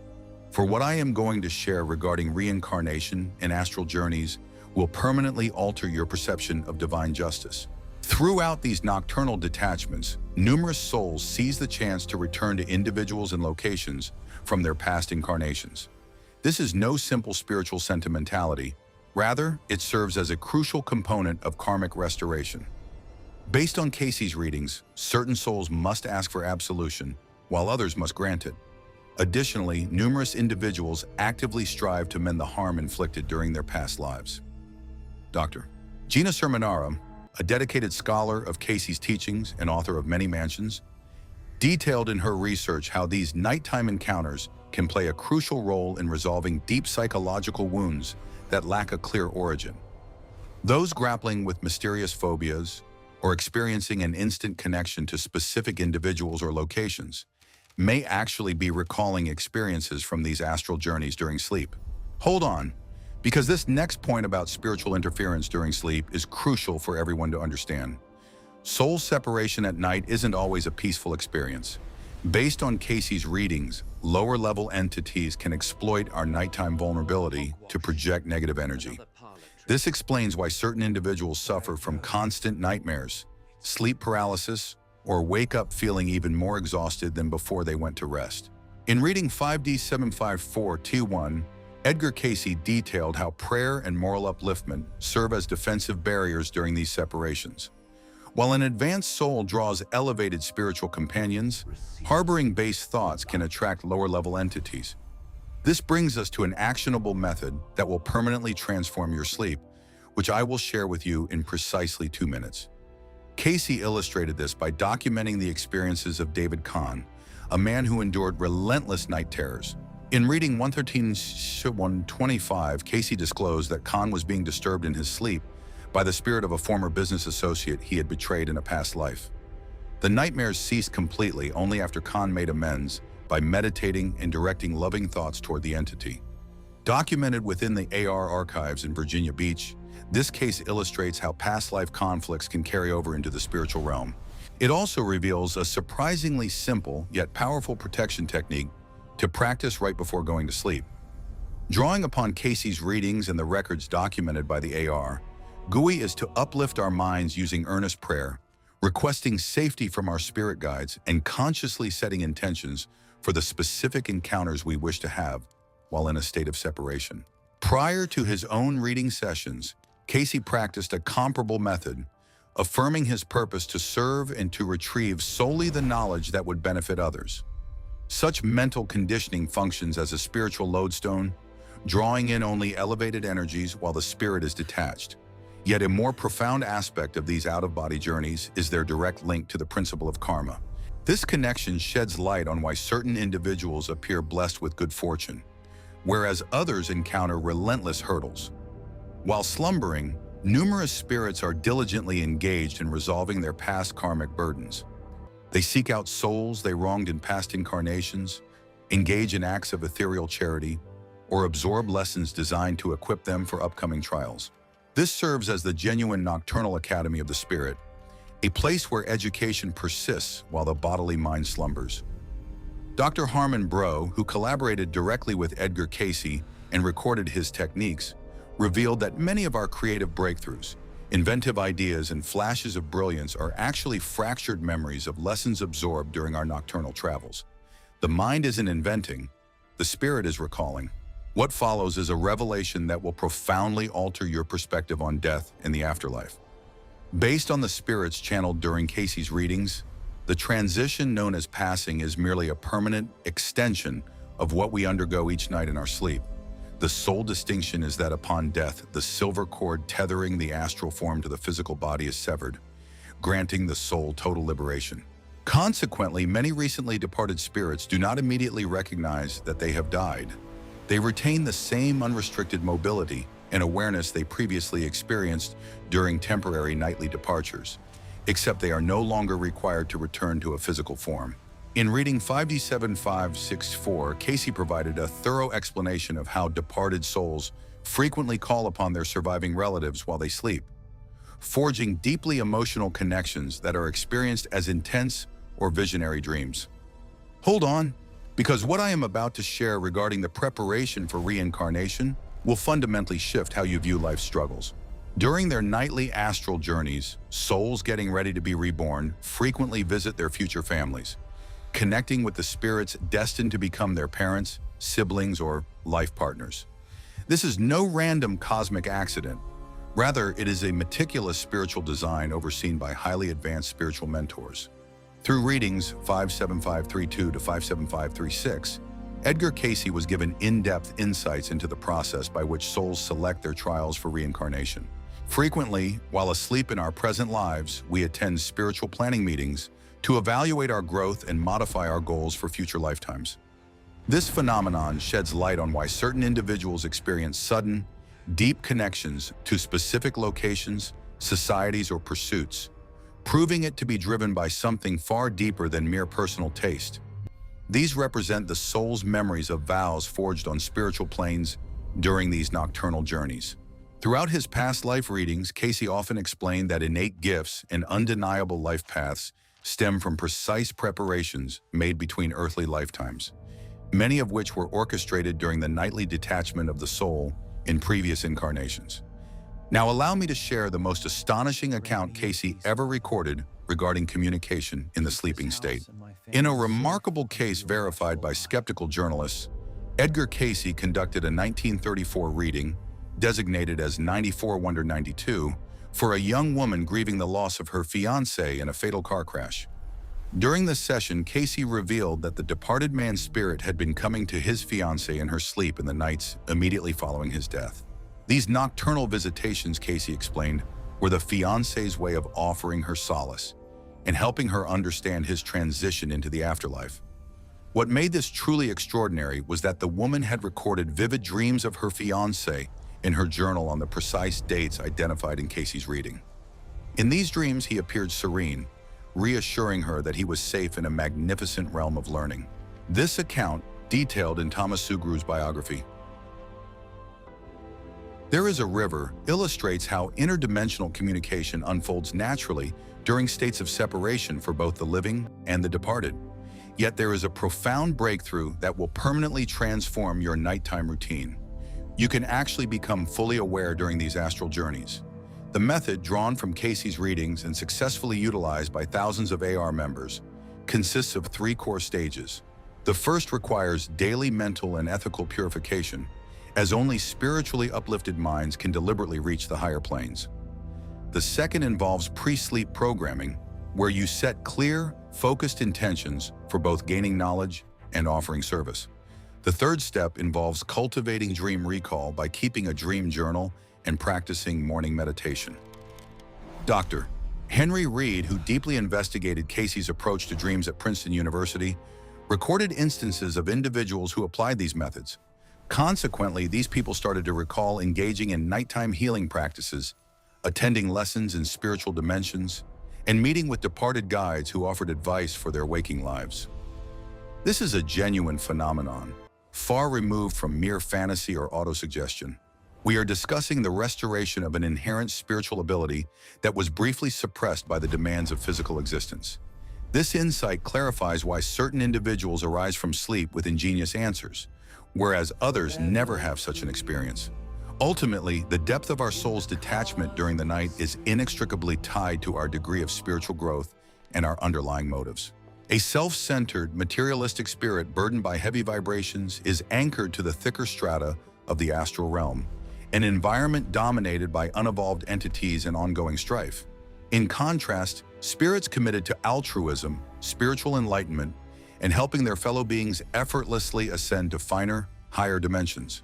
for what I am going to share regarding reincarnation and astral journeys will permanently alter your perception of divine justice. Throughout these nocturnal detachments, numerous souls seize the chance to return to individuals and locations from their past incarnations. This is no simple spiritual sentimentality. Rather, it serves as a crucial component of karmic restoration. Based on Cayce's readings, certain souls must ask for absolution, while others must grant it. Additionally, numerous individuals actively strive to mend the harm inflicted during their past lives. Dr. Gina Sermonara, a dedicated scholar of Cayce's teachings and author of many mansions, detailed in her research how these nighttime encounters can play a crucial role in resolving deep psychological wounds that lack a clear origin. Those grappling with mysterious phobias or experiencing an instant connection to specific individuals or locations may actually be recalling experiences from these astral journeys during sleep. Hold on, because this next point about spiritual interference during sleep is crucial for everyone to understand. Soul separation at night isn't always a peaceful experience. Based on Cayce's readings, lower-level entities can exploit our nighttime vulnerability to project negative energy. This explains why certain individuals suffer from constant nightmares, sleep paralysis, or wake up feeling even more exhausted than before they went to rest. In reading 5D75421, Edgar Cayce detailed how prayer and moral upliftment serve as defensive barriers during these separations. While an advanced soul draws elevated spiritual companions, harboring base thoughts can attract lower-level entities. This brings us to an actionable method that will permanently transform your sleep, which I will share with you in precisely 2 minutes. Cayce illustrated this by documenting the experiences of David Kahn, a man who endured relentless night terrors. In reading 113-125, Cayce disclosed that Kahn was being disturbed in his sleep by the spirit of a former business associate he had betrayed in a past life. The nightmares ceased completely only after Kahn made amends by meditating and directing loving thoughts toward the entity. Documented within the AR archives in Virginia Beach, this case illustrates how past life conflicts can carry over into the spiritual realm. It also reveals a surprisingly simple yet powerful protection technique to practice right before going to sleep. Drawing upon Cayce's readings and the records documented by the AR, GUI is to uplift our minds using earnest prayer, requesting safety from our spirit guides, and consciously setting intentions for the specific encounters we wish to have while in a state of separation. Prior to his own reading sessions, Cayce practiced a comparable method, affirming his purpose to serve and to retrieve solely the knowledge that would benefit others. Such mental conditioning functions as a spiritual lodestone, drawing in only elevated energies while the spirit is detached. Yet a more profound aspect of these out-of-body journeys is their direct link to the principle of karma. This connection sheds light on why certain individuals appear blessed with good fortune, whereas others encounter relentless hurdles. While slumbering, numerous spirits are diligently engaged in resolving their past karmic burdens. They seek out souls they wronged in past incarnations, engage in acts of ethereal charity, or absorb lessons designed to equip them for upcoming trials. This serves as the genuine nocturnal academy of the spirit, a place where education persists while the bodily mind slumbers. Dr. Harmon Bro, who collaborated directly with Edgar Cayce and recorded his techniques, revealed that many of our creative breakthroughs, inventive ideas, and flashes of brilliance are actually fractured memories of lessons absorbed during our nocturnal travels. The mind isn't inventing, the spirit is recalling. What follows is a revelation that will profoundly alter your perspective on death and the afterlife. Based on the spirits channeled during Cayce's readings, the transition known as passing is merely a permanent extension of what we undergo each night in our sleep. The sole distinction is that upon death, the silver cord tethering the astral form to the physical body is severed, granting the soul total liberation. Consequently, many recently departed spirits do not immediately recognize that they have died. They retain the same unrestricted mobility and awareness they previously experienced during temporary nightly departures, except they are no longer required to return to a physical form. In reading 5D7564, Cayce provided a thorough explanation of how departed souls frequently call upon their surviving relatives while they sleep, forging deeply emotional connections that are experienced as intense or visionary dreams. Hold on, because what I am about to share regarding the preparation for reincarnation will fundamentally shift how you view life's struggles. During their nightly astral journeys, souls getting ready to be reborn frequently visit their future families, connecting with the spirits destined to become their parents, siblings, or life partners. This is no random cosmic accident. Rather, it is a meticulous spiritual design overseen by highly advanced spiritual mentors. Through readings 57532 to 57536, Edgar Cayce was given in-depth insights into the process by which souls select their trials for reincarnation. Frequently, while asleep in our present lives, we attend spiritual planning meetings to evaluate our growth and modify our goals for future lifetimes. This phenomenon sheds light on why certain individuals experience sudden, deep connections to specific locations, societies, or pursuits, proving it to be driven by something far deeper than mere personal taste. These represent the soul's memories of vows forged on spiritual planes during these nocturnal journeys. Throughout his past life readings, Cayce often explained that innate gifts and undeniable life paths stem from precise preparations made between earthly lifetimes, many of which were orchestrated during the nightly detachment of the soul in previous incarnations. Now allow me to share the most astonishing account Cayce ever recorded regarding communication in the sleeping state. In a remarkable case verified by skeptical journalists, Edgar Cayce conducted a 1934 reading, designated as 94-92, for a young woman grieving the loss of her fiancé in a fatal car crash. During this session, Cayce revealed that the departed man's spirit had been coming to his fiancée in her sleep in the nights immediately following his death. These nocturnal visitations, Cayce explained, were the fiancé's way of offering her solace and helping her understand his transition into the afterlife. What made this truly extraordinary was that the woman had recorded vivid dreams of her fiancé in her journal on the precise dates identified in Cayce's reading. In these dreams, he appeared serene, reassuring her that he was safe in a magnificent realm of learning. This account, detailed in Thomas Sugrew's biography, There is a River, illustrates how interdimensional communication unfolds naturally during states of separation for both the living and the departed. Yet there is a profound breakthrough that will permanently transform your nighttime routine. You can actually become fully aware during these astral journeys. The method, drawn from Cayce's readings and successfully utilized by thousands of AR members, consists of 3 core stages. The first requires daily mental and ethical purification, as only spiritually uplifted minds can deliberately reach the higher planes. The second involves pre-sleep programming, where you set clear, focused intentions for both gaining knowledge and offering service. The third step involves cultivating dream recall by keeping a dream journal and practicing morning meditation. Dr. Henry Reed, who deeply investigated Cayce's approach to dreams at Princeton University, recorded instances of individuals who applied these methods. Consequently, these people started to recall engaging in nighttime healing practices, attending lessons in spiritual dimensions, and meeting with departed guides who offered advice for their waking lives. This is a genuine phenomenon, far removed from mere fantasy or autosuggestion. We are discussing the restoration of an inherent spiritual ability that was briefly suppressed by the demands of physical existence. This insight clarifies why certain individuals arise from sleep with ingenious answers, whereas others never have such an experience. Ultimately, the depth of our soul's detachment during the night is inextricably tied to our degree of spiritual growth and our underlying motives. A self-centered, materialistic spirit burdened by heavy vibrations is anchored to the thicker strata of the astral realm, an environment dominated by unevolved entities and ongoing strife. In contrast, spirits committed to altruism, spiritual enlightenment, and helping their fellow beings effortlessly ascend to finer, higher dimensions.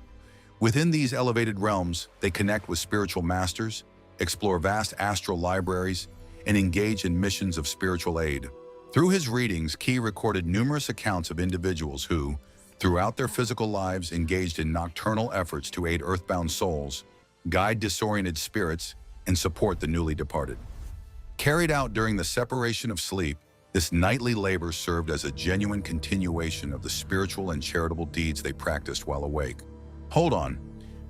Within these elevated realms, they connect with spiritual masters, explore vast astral libraries, and engage in missions of spiritual aid. Through his readings, Cayce recorded numerous accounts of individuals who, throughout their physical lives, engaged in nocturnal efforts to aid earthbound souls, guide disoriented spirits, and support the newly departed. Carried out during the separation of sleep, this nightly labor served as a genuine continuation of the spiritual and charitable deeds they practiced while awake. Hold on,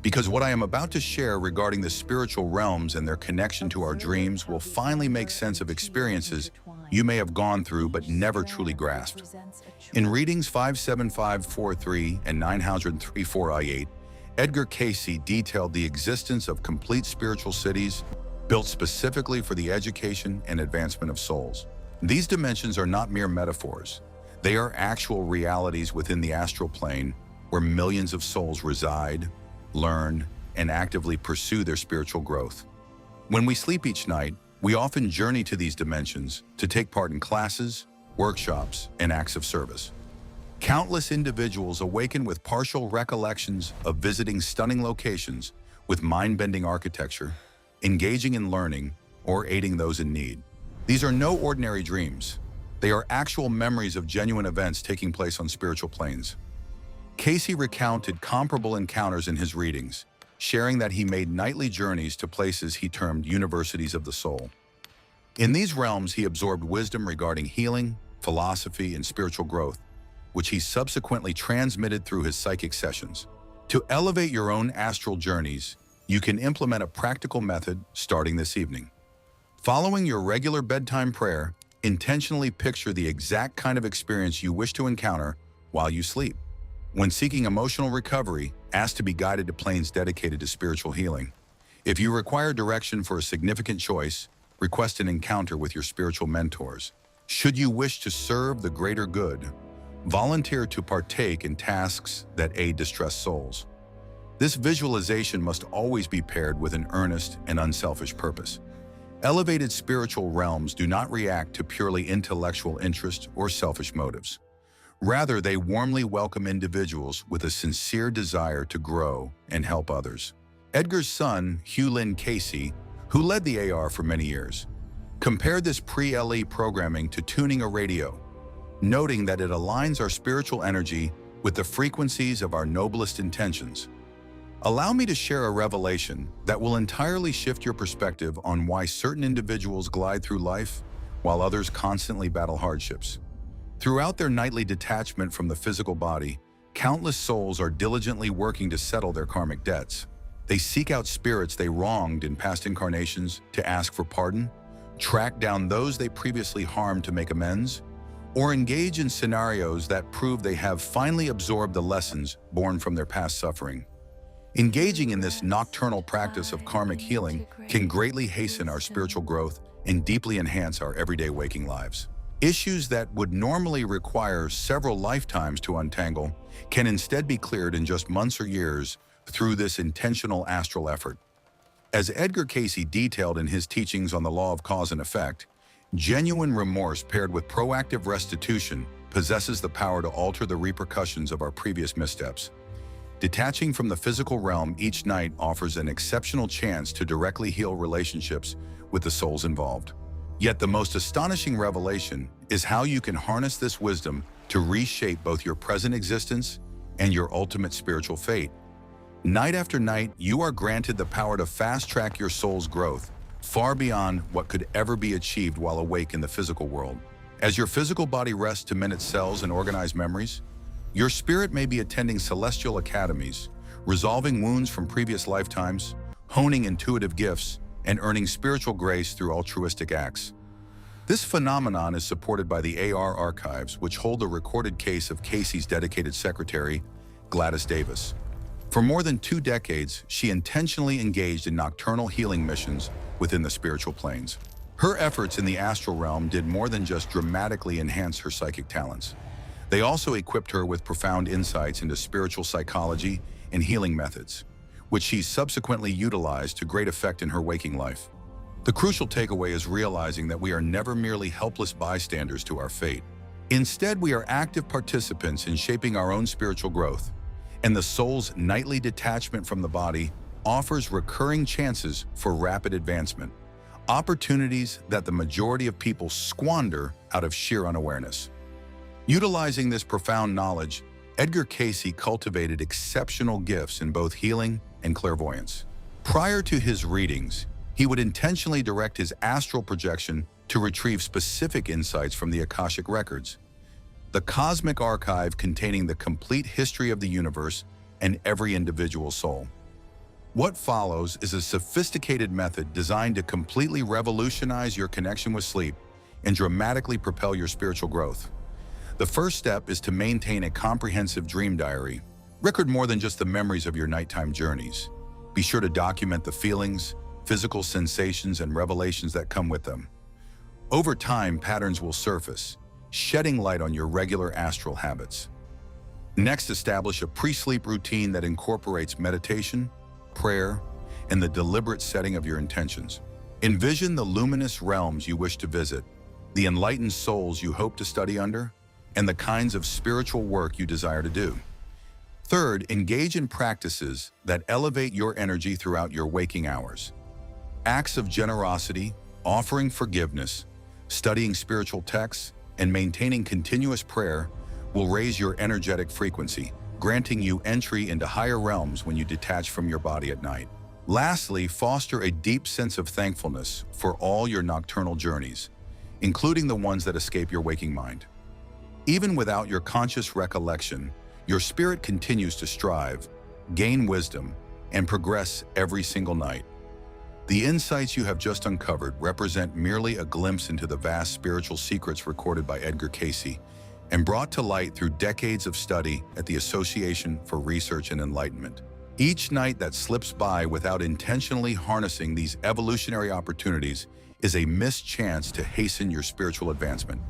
because what I am about to share regarding the spiritual realms and their connection to our dreams will finally make sense of experiences you may have gone through but never truly grasped. In readings 57543 and 934I8, Edgar Cayce detailed the existence of complete spiritual cities built specifically for the education and advancement of souls. These dimensions are not mere metaphors. They are actual realities within the astral plane where millions of souls reside, learn, and actively pursue their spiritual growth. When we sleep each night, we often journey to these dimensions to take part in classes, workshops, and acts of service. Countless individuals awaken with partial recollections of visiting stunning locations with mind-bending architecture, engaging in learning, or aiding those in need. These are no ordinary dreams. They are actual memories of genuine events taking place on spiritual planes. Cayce recounted comparable encounters in his readings, sharing that he made nightly journeys to places he termed universities of the soul. In these realms, he absorbed wisdom regarding healing, philosophy, and spiritual growth, which he subsequently transmitted through his psychic sessions. To elevate your own astral journeys, you can implement a practical method starting this evening. Following your regular bedtime prayer, intentionally picture the exact kind of experience you wish to encounter while you sleep. When seeking emotional recovery, ask to be guided to planes dedicated to spiritual healing. If you require direction for a significant choice, request an encounter with your spiritual mentors. Should you wish to serve the greater good, volunteer to partake in tasks that aid distressed souls. This visualization must always be paired with an earnest and unselfish purpose. Elevated spiritual realms do not react to purely intellectual interest or selfish motives. Rather, they warmly welcome individuals with a sincere desire to grow and help others. Edgar's son, Edgar Cayce, who led the AR for many years, compared this pre-LE programming to tuning a radio, noting that it aligns our spiritual energy with the frequencies of our noblest intentions. Allow me to share a revelation that will entirely shift your perspective on why certain individuals glide through life while others constantly battle hardships. Throughout their nightly detachment from the physical body, countless souls are diligently working to settle their karmic debts. They seek out spirits they wronged in past incarnations to ask for pardon, track down those they previously harmed to make amends, or engage in scenarios that prove they have finally absorbed the lessons born from their past suffering. Engaging in this nocturnal practice of karmic healing can greatly hasten our spiritual growth and deeply enhance our everyday waking lives. Issues that would normally require several lifetimes to untangle can instead be cleared in just months or years through this intentional astral effort. As Edgar Cayce detailed in his teachings on the law of cause and effect, genuine remorse paired with proactive restitution possesses the power to alter the repercussions of our previous missteps. Detaching from the physical realm each night offers an exceptional chance to directly heal relationships with the souls involved. Yet the most astonishing revelation is how you can harness this wisdom to reshape both your present existence and your ultimate spiritual fate. Night after night, you are granted the power to fast-track your soul's growth, far beyond what could ever be achieved while awake in the physical world. As your physical body rests to mend its cells and organize memories, your spirit may be attending celestial academies, resolving wounds from previous lifetimes, honing intuitive gifts, and earning spiritual grace through altruistic acts. This phenomenon is supported by the AR archives, which hold a recorded case of Cayce's dedicated secretary, Gladys Davis. For more than 2 decades, she intentionally engaged in nocturnal healing missions within the spiritual planes. Her efforts in the astral realm did more than just dramatically enhance her psychic talents. They also equipped her with profound insights into spiritual psychology and healing methods, which she subsequently utilized to great effect in her waking life. The crucial takeaway is realizing that we are never merely helpless bystanders to our fate. Instead, we are active participants in shaping our own spiritual growth, and the soul's nightly detachment from the body offers recurring chances for rapid advancement, opportunities that the majority of people squander out of sheer unawareness. Utilizing this profound knowledge, Edgar Cayce cultivated exceptional gifts in both healing and clairvoyance. Prior to his readings, he would intentionally direct his astral projection to retrieve specific insights from the Akashic records, the cosmic archive containing the complete history of the universe and every individual soul. What follows is a sophisticated method designed to completely revolutionize your connection with sleep and dramatically propel your spiritual growth. The first step is to maintain a comprehensive dream diary. Record more than just the memories of your nighttime journeys. Be sure to document the feelings, physical sensations, and revelations that come with them. Over time, patterns will surface, shedding light on your regular astral habits. Next, establish a pre-sleep routine that incorporates meditation, prayer, and the deliberate setting of your intentions. Envision the luminous realms you wish to visit, the enlightened souls you hope to study under, and the kinds of spiritual work you desire to do. Third, engage in practices that elevate your energy throughout your waking hours. Acts of generosity, offering forgiveness, studying spiritual texts, and maintaining continuous prayer will raise your energetic frequency, granting you entry into higher realms when you detach from your body at night. Lastly, foster a deep sense of thankfulness for all your nocturnal journeys, including the ones that escape your waking mind. Even without your conscious recollection, your spirit continues to strive, gain wisdom, and progress every single night. The insights you have just uncovered represent merely a glimpse into the vast spiritual secrets recorded by Edgar Cayce and brought to light through decades of study at the Association for Research and Enlightenment. Each night that slips by without intentionally harnessing these evolutionary opportunities is a missed chance to hasten your spiritual advancement.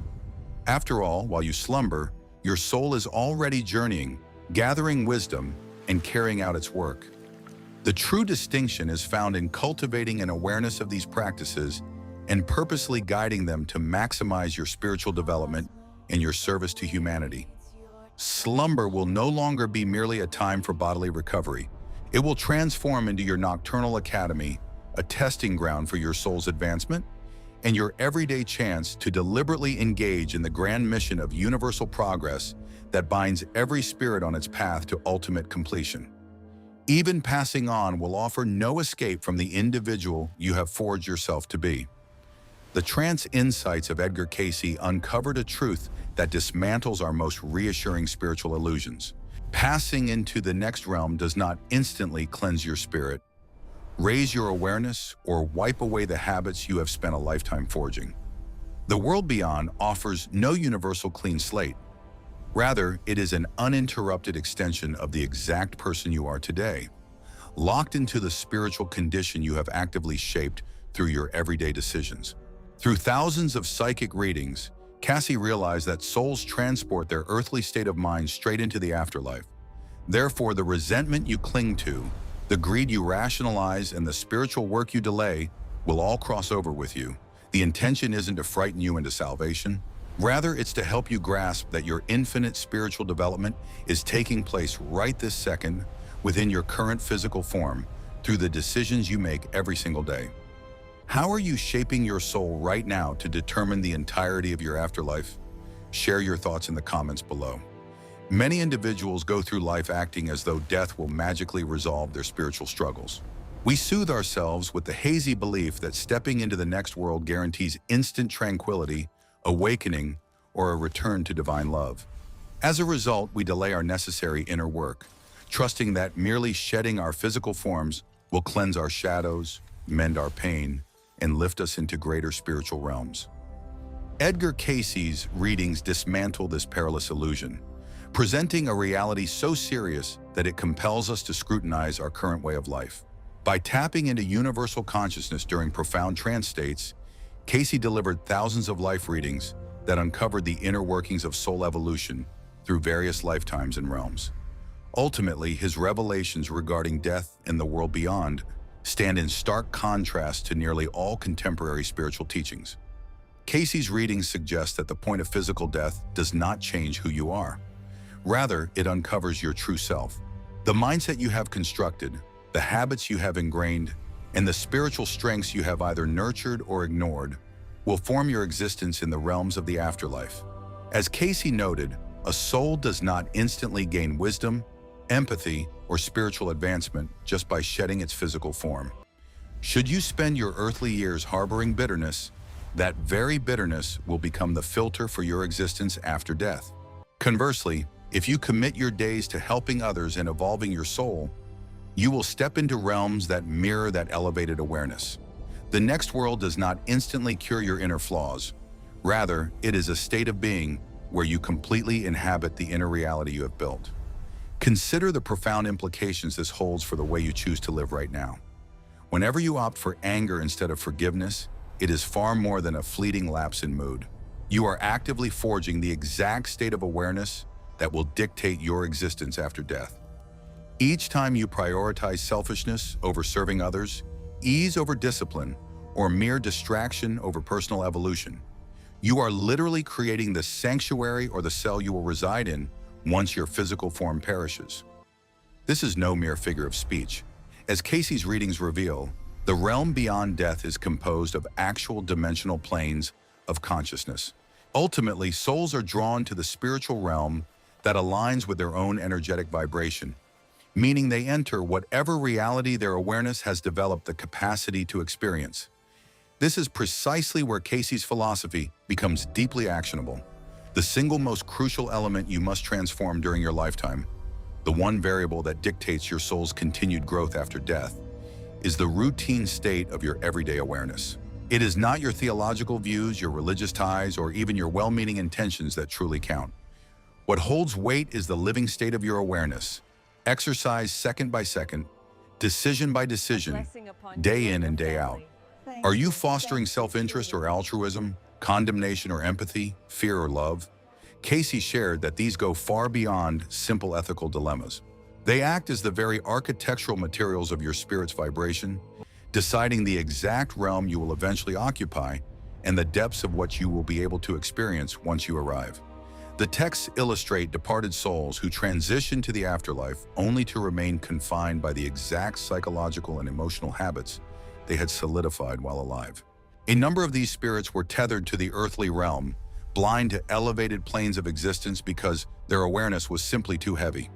After all, while you slumber, your soul is already journeying, gathering wisdom, and carrying out its work. The true distinction is found in cultivating an awareness of these practices and purposely guiding them to maximize your spiritual development and your service to humanity. Slumber will no longer be merely a time for bodily recovery. It will transform into your nocturnal academy, a testing ground for your soul's advancement, and your everyday chance to deliberately engage in the grand mission of universal progress that binds every spirit on its path to ultimate completion. Even passing on will offer no escape from the individual you have forged yourself to be. The trance insights of Edgar Cayce uncovered a truth that dismantles our most reassuring spiritual illusions. Passing into the next realm does not instantly cleanse your spirit, raise your awareness, or wipe away the habits you have spent a lifetime forging. The world beyond offers no universal clean slate. Rather, it is an uninterrupted extension of the exact person you are today, locked into the spiritual condition you have actively shaped through your everyday decisions. Through thousands of psychic readings, Cayce realized that souls transport their earthly state of mind straight into the afterlife. Therefore, the resentment you cling to, the greed you rationalize, and the spiritual work you delay will all cross over with you. The intention isn't to frighten you into salvation. Rather, it's to help you grasp that your infinite spiritual development is taking place right this second within your current physical form through the decisions you make every single day. How are you shaping your soul right now to determine the entirety of your afterlife? Share your thoughts in the comments below. Many individuals go through life acting as though death will magically resolve their spiritual struggles. We soothe ourselves with the hazy belief that stepping into the next world guarantees instant tranquility, awakening, or a return to divine love. As a result, we delay our necessary inner work, trusting that merely shedding our physical forms will cleanse our shadows, mend our pain, and lift us into greater spiritual realms. Edgar Cayce's readings dismantle this perilous illusion, presenting a reality so serious that it compels us to scrutinize our current way of life. By tapping into universal consciousness during profound trance states, Cayce delivered thousands of life readings that uncovered the inner workings of soul evolution through various lifetimes and realms. Ultimately, his revelations regarding death and the world beyond stand in stark contrast to nearly all contemporary spiritual teachings. Cayce's readings suggest that the point of physical death does not change who you are. Rather, it uncovers your true self. The mindset you have constructed, the habits you have ingrained, and the spiritual strengths you have either nurtured or ignored will form your existence in the realms of the afterlife. As Cayce noted, a soul does not instantly gain wisdom, empathy, or spiritual advancement just by shedding its physical form. Should you spend your earthly years harboring bitterness, that very bitterness will become the filter for your existence after death. Conversely, if you commit your days to helping others and evolving your soul, you will step into realms that mirror that elevated awareness. The next world does not instantly cure your inner flaws. Rather, it is a state of being where you completely inhabit the inner reality you have built. Consider the profound implications this holds for the way you choose to live right now. Whenever you opt for anger instead of forgiveness, it is far more than a fleeting lapse in mood. You are actively forging the exact state of awareness that will dictate your existence after death. Each time you prioritize selfishness over serving others, ease over discipline, or mere distraction over personal evolution, you are literally creating the sanctuary or the cell you will reside in once your physical form perishes. This is no mere figure of speech. As Cayce's readings reveal, the realm beyond death is composed of actual dimensional planes of consciousness. Ultimately, souls are drawn to the spiritual realm that aligns with their own energetic vibration, meaning they enter whatever reality their awareness has developed the capacity to experience. This is precisely where Cayce's philosophy becomes deeply actionable. The single most crucial element you must transform during your lifetime, the one variable that dictates your soul's continued growth after death, is the routine state of your everyday awareness. It is not your theological views, your religious ties, or even your well-meaning intentions that truly count. What holds weight is the living state of your awareness, exercised second by second, decision by decision, day in and day out. Are you fostering self-interest or altruism, condemnation or empathy, fear or love? Cayce shared that these go far beyond simple ethical dilemmas. They act as the very architectural materials of your spirit's vibration, deciding the exact realm you will eventually occupy and the depths of what you will be able to experience once you arrive. The texts illustrate departed souls who transition to the afterlife only to remain confined by the exact psychological and emotional habits they had solidified while alive. A number of these spirits were tethered to the earthly realm, blind to elevated planes of existence because their awareness was simply too heavy.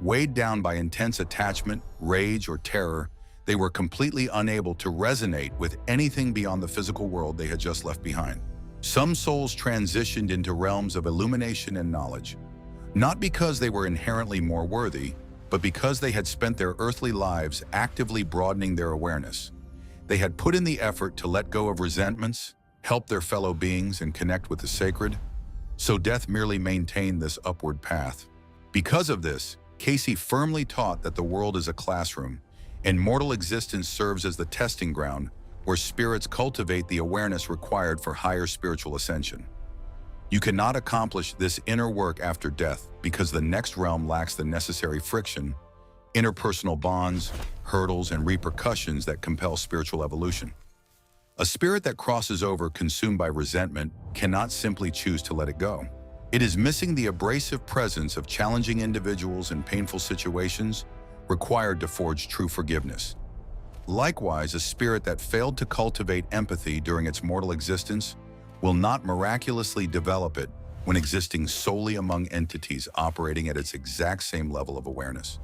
Weighed down by intense attachment, rage, or terror, they were completely unable to resonate with anything beyond the physical world they had just left behind. Some souls transitioned into realms of illumination and knowledge, not because they were inherently more worthy, but because they had spent their earthly lives actively broadening their awareness. They had put in the effort to let go of resentments, help their fellow beings, and connect with the sacred, so death merely maintained this upward path. Because of this, Cayce firmly taught that the world is a classroom, and mortal existence serves as the testing ground where spirits cultivate the awareness required for higher spiritual ascension. You cannot accomplish this inner work after death because the next realm lacks the necessary friction, interpersonal bonds, hurdles, and repercussions that compel spiritual evolution. A spirit that crosses over consumed by resentment cannot simply choose to let it go. It is missing the abrasive presence of challenging individuals and painful situations required to forge true forgiveness. Likewise, a spirit that failed to cultivate empathy during its mortal existence will not miraculously develop it when existing solely among entities operating at its exact same level of awareness.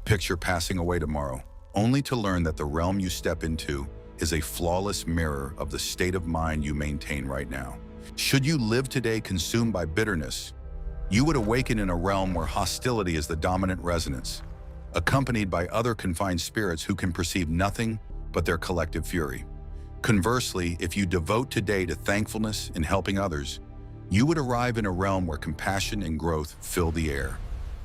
Picture passing away tomorrow, only to learn that the realm you step into is a flawless mirror of the state of mind you maintain right now. Should you live today consumed by bitterness, you would awaken in a realm where hostility is the dominant resonance, accompanied by other confined spirits who can perceive nothing but their collective fury. Conversely, if you devote today to thankfulness and helping others, you would arrive in a realm where compassion and growth fill the air,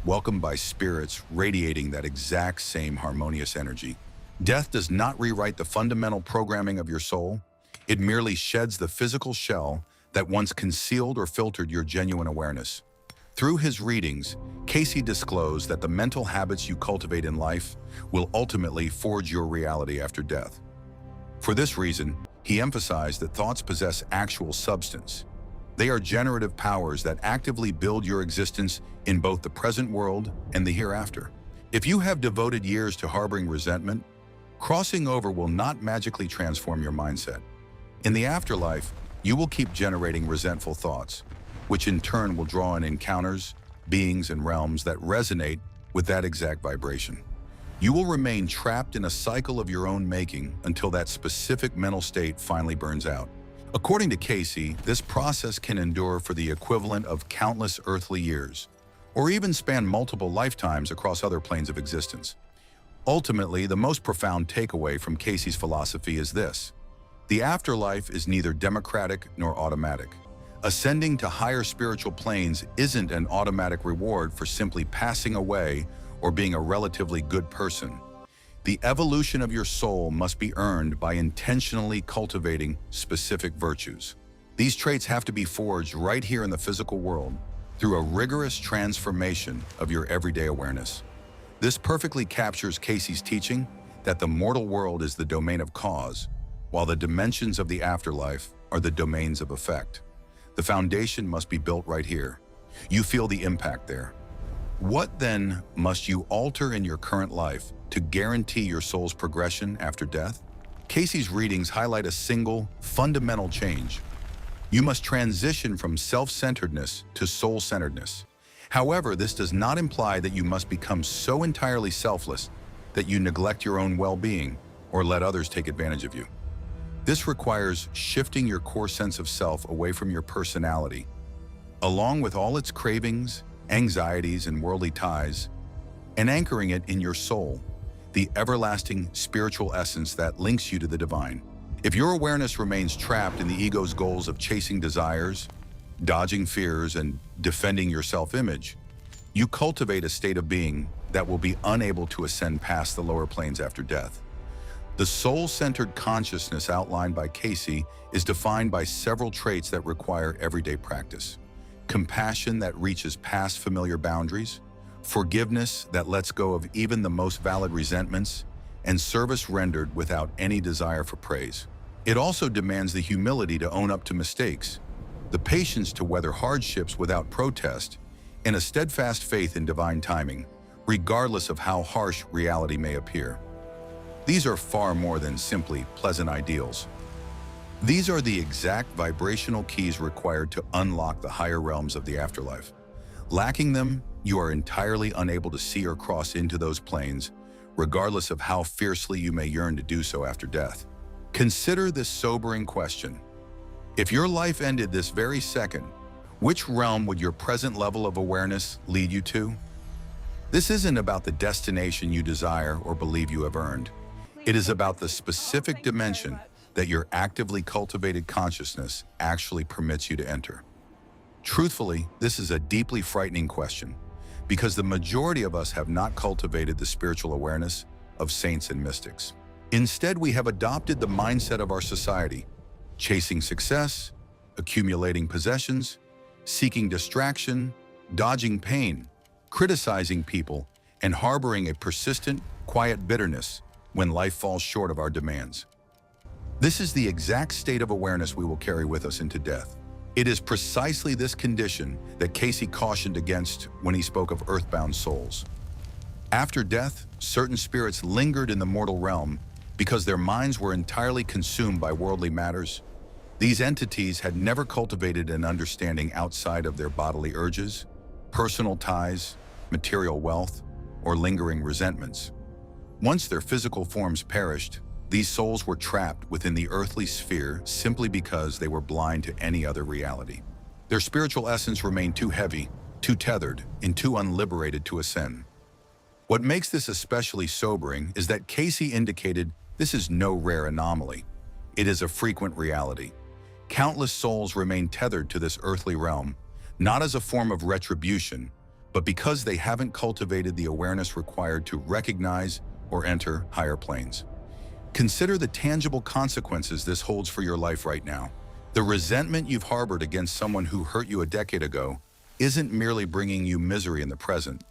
welcomed by spirits radiating that exact same harmonious energy. Death does not rewrite the fundamental programming of your soul. It merely sheds the physical shell that once concealed or filtered your genuine awareness. Through his readings, Cayce disclosed that the mental habits you cultivate in life will ultimately forge your reality after death. For this reason, he emphasized that thoughts possess actual substance. They are generative powers that actively build your existence in both the present world and the hereafter. If you have devoted years to harboring resentment, Crossing over will not magically transform your mindset. In the afterlife, you will keep generating resentful thoughts, which in turn will draw in encounters, beings, and realms that resonate with that exact vibration. You will remain trapped in a cycle of your own making until that specific mental state finally burns out. According to Cayce, this process can endure for the equivalent of countless earthly years, or even span multiple lifetimes across other planes of existence. Ultimately, the most profound takeaway from Cayce's philosophy is this: the afterlife is neither democratic nor automatic. Ascending to higher spiritual planes isn't an automatic reward for simply passing away or being a relatively good person. The evolution of your soul must be earned by intentionally cultivating specific virtues. These traits have to be forged right here in the physical world through a rigorous transformation of your everyday awareness. This perfectly captures Cayce's teaching that the mortal world is the domain of cause, while the dimensions of the afterlife are the domains of effect. The foundation must be built right here. You feel the impact there. What then must you alter in your current life to guarantee your soul's progression after death? Cayce's readings highlight a single, fundamental change. You must transition from self-centeredness to soul-centeredness. However, this does not imply that you must become so entirely selfless that you neglect your own well-being or let others take advantage of you. This requires shifting your core sense of self away from your personality, along with all its cravings, anxieties, and worldly ties, and anchoring it in your soul, the everlasting spiritual essence that links you to the divine. If your awareness remains trapped in the ego's goals of chasing desires, dodging fears, and defending your self-image, you cultivate a state of being that will be unable to ascend past the lower planes after death. The soul-centered consciousness outlined by Cayce is defined by several traits that require everyday practice: compassion that reaches past familiar boundaries, forgiveness that lets go of even the most valid resentments, and service rendered without any desire for praise. It also demands the humility to own up to mistakes, the patience to weather hardships without protest, and a steadfast faith in divine timing, regardless of how harsh reality may appear. These are far more than simply pleasant ideals. These are the exact vibrational keys required to unlock the higher realms of the afterlife. Lacking them, you are entirely unable to see or cross into those planes, regardless of how fiercely you may yearn to do so after death. Consider this sobering question. If your life ended this very second, which realm would your present level of awareness lead you to? This isn't about the destination you desire or believe you have earned. It is about the specific dimension that your actively cultivated consciousness actually permits you to enter. Truthfully, this is a deeply frightening question, because the majority of us have not cultivated the spiritual awareness of saints and mystics. Instead, we have adopted the mindset of our society, chasing success, accumulating possessions, seeking distraction, dodging pain, criticizing people, and harboring a persistent, quiet bitterness when life falls short of our demands. This is the exact state of awareness we will carry with us into death. It is precisely this condition that Cayce cautioned against when he spoke of earthbound souls. After death, certain spirits lingered in the mortal realm because their minds were entirely consumed by worldly matters. These entities had never cultivated an understanding outside of their bodily urges, personal ties, material wealth, or lingering resentments. Once their physical forms perished, these souls were trapped within the earthly sphere simply because they were blind to any other reality. Their spiritual essence remained too heavy, too tethered, and too unliberated to ascend. What makes this especially sobering is that Cayce indicated this is no rare anomaly. It is a frequent reality. Countless souls remain tethered to this earthly realm, not as a form of retribution, but because they haven't cultivated the awareness required to recognize or enter higher planes. Consider the tangible consequences this holds for your life right now. The resentment you've harbored against someone who hurt you a decade ago isn't merely bringing you misery in the present.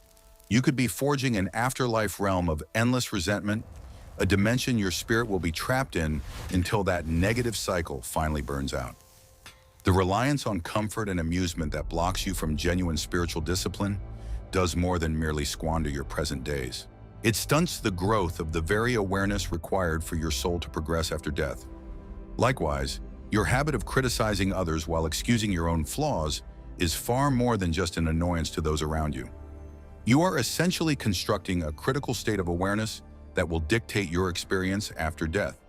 You could be forging an afterlife realm of endless resentment, a dimension your spirit will be trapped in until that negative cycle finally burns out. The reliance on comfort and amusement that blocks you from genuine spiritual discipline does more than merely squander your present days. It stunts the growth of the very awareness required for your soul to progress after death. Likewise, your habit of criticizing others while excusing your own flaws is far more than just an annoyance to those around you. You are essentially constructing a critical state of awareness that will dictate your experience after death.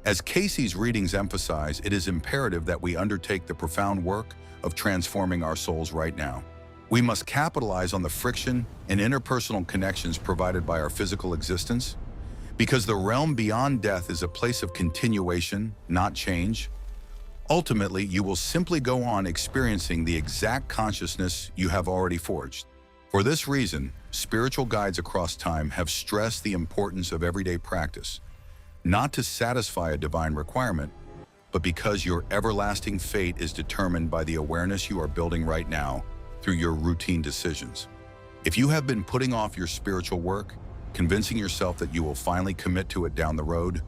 As Cayce's readings emphasize, it is imperative that we undertake the profound work of transforming our souls right now. We must capitalize on the friction and interpersonal connections provided by our physical existence, because the realm beyond death is a place of continuation, not change. Ultimately, you will simply go on experiencing the exact consciousness you have already forged. For this reason, spiritual guides across time have stressed the importance of everyday practice, not to satisfy a divine requirement, but because your everlasting fate is determined by the awareness you are building right now through your routine decisions. If you have been putting off your spiritual work, convincing yourself that you will finally commit to it down the road,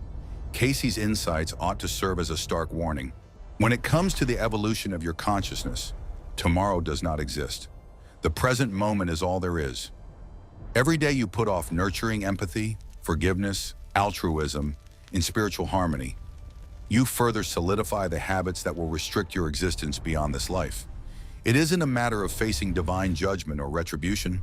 Cayce's insights ought to serve as a stark warning. When it comes to the evolution of your consciousness, tomorrow does not exist. The present moment is all there is. Every day you put off nurturing empathy, forgiveness, altruism, and spiritual harmony, you further solidify the habits that will restrict your existence beyond this life. It isn't a matter of facing divine judgment or retribution.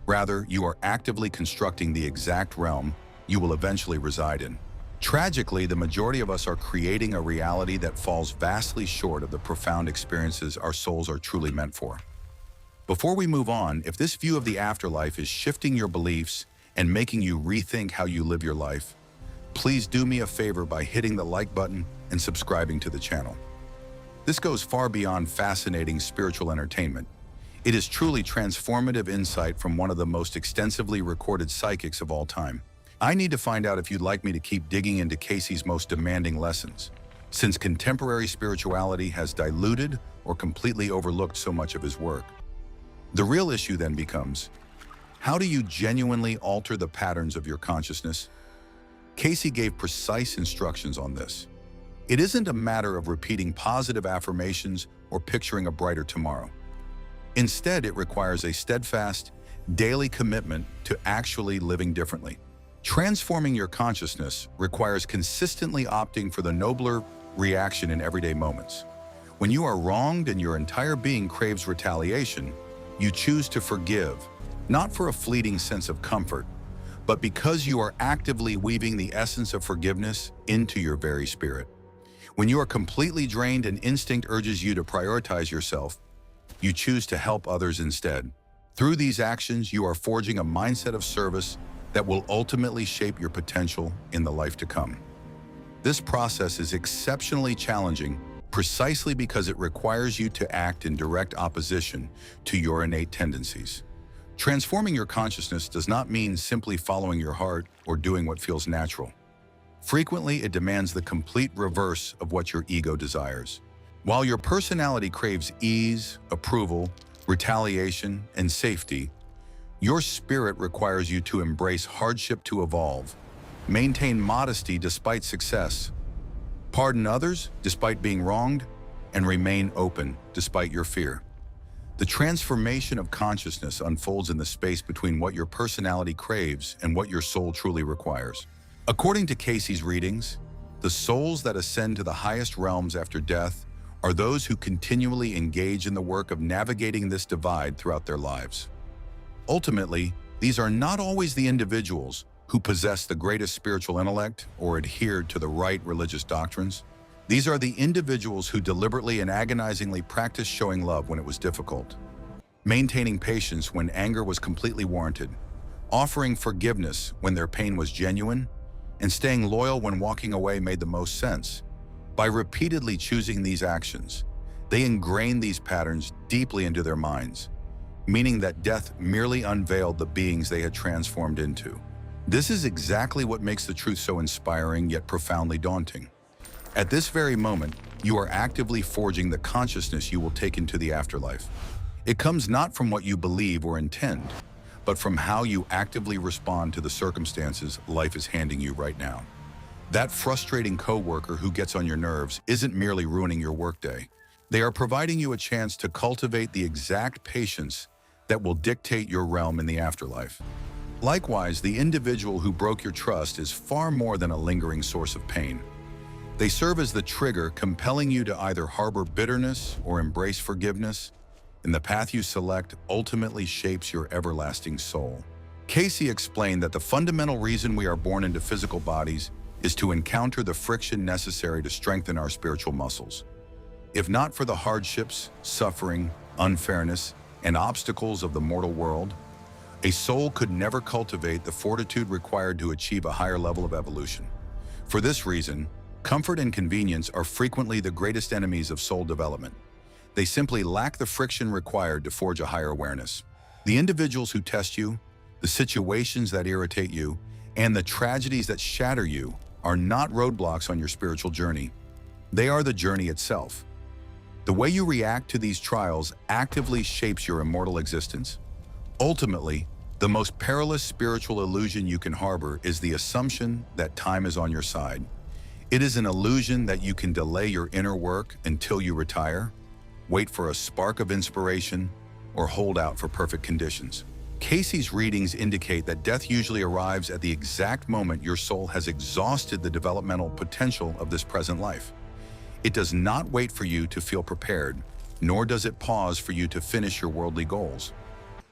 Rather, you are actively constructing the exact realm you will eventually reside in. Tragically, the majority of us are creating a reality that falls vastly short of the profound experiences our souls are truly meant for. Before we move on, if this view of the afterlife is shifting your beliefs and making you rethink how you live your life, please do me a favor by hitting the like button and subscribing to the channel. This goes far beyond fascinating spiritual entertainment. It is truly transformative insight from one of the most extensively recorded psychics of all time. I need to find out if you'd like me to keep digging into Cayce's most demanding lessons, since contemporary spirituality has diluted or completely overlooked so much of his work. The real issue then becomes, how do you genuinely alter the patterns of your consciousness? Cayce gave precise instructions on this. It isn't a matter of repeating positive affirmations or picturing a brighter tomorrow. Instead, it requires a steadfast, daily commitment to actually living differently. Transforming your consciousness requires consistently opting for the nobler reaction in everyday moments. When you are wronged and your entire being craves retaliation, you choose to forgive, not for a fleeting sense of comfort, but because you are actively weaving the essence of forgiveness into your very spirit. When you are completely drained and instinct urges you to prioritize yourself, you choose to help others instead. Through these actions, you are forging a mindset of service that will ultimately shape your potential in the life to come. This process is exceptionally challenging precisely because it requires you to act in direct opposition to your innate tendencies. Transforming your consciousness does not mean simply following your heart or doing what feels natural. Frequently, it demands the complete reverse of what your ego desires. While your personality craves ease, approval, retaliation, and safety, your spirit requires you to embrace hardship to evolve, maintain modesty despite success, pardon others despite being wronged, and remain open despite your fear. The transformation of consciousness unfolds in the space between what your personality craves and what your soul truly requires. According to Cayce's readings, the souls that ascend to the highest realms after death are those who continually engage in the work of navigating this divide throughout their lives. Ultimately, these are not always the individuals who possess the greatest spiritual intellect or adhere to the right religious doctrines. These are the individuals who deliberately and agonizingly practiced showing love when it was difficult, maintaining patience when anger was completely warranted, offering forgiveness when their pain was genuine, and staying loyal when walking away made the most sense. By repeatedly choosing these actions, they ingrain these patterns deeply into their minds, meaning that death merely unveiled the beings they had transformed into. This is exactly what makes the truth so inspiring yet profoundly daunting. At this very moment, you are actively forging the consciousness you will take into the afterlife. It comes not from what you believe or intend, but from how you actively respond to the circumstances life is handing you right now. That frustrating coworker who gets on your nerves isn't merely ruining your workday. They are providing you a chance to cultivate the exact patience that will dictate your realm in the afterlife. Likewise, the individual who broke your trust is far more than a lingering source of pain. They serve as the trigger compelling you to either harbor bitterness or embrace forgiveness, and the path you select ultimately shapes your everlasting soul. Cayce explained that the fundamental reason we are born into physical bodies is to encounter the friction necessary to strengthen our spiritual muscles. If not for the hardships, suffering, unfairness, and obstacles of the mortal world, a soul could never cultivate the fortitude required to achieve a higher level of evolution. For this reason, comfort and convenience are frequently the greatest enemies of soul development. They simply lack the friction required to forge a higher awareness. The individuals who test you, the situations that irritate you, and the tragedies that shatter you are not roadblocks on your spiritual journey. They are the journey itself. The way you react to these trials actively shapes your immortal existence. Ultimately, the most perilous spiritual illusion you can harbor is the assumption that time is on your side. It is an illusion that you can delay your inner work until you retire, wait for a spark of inspiration, or hold out for perfect conditions. Cayce's readings indicate that death usually arrives at the exact moment your soul has exhausted the developmental potential of this present life. It does not wait for you to feel prepared, nor does it pause for you to finish your worldly goals.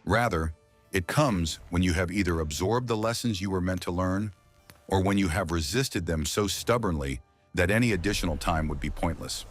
Rather, it comes when you have either absorbed the lessons you were meant to learn, or when you have resisted them so stubbornly that any additional time would be pointless.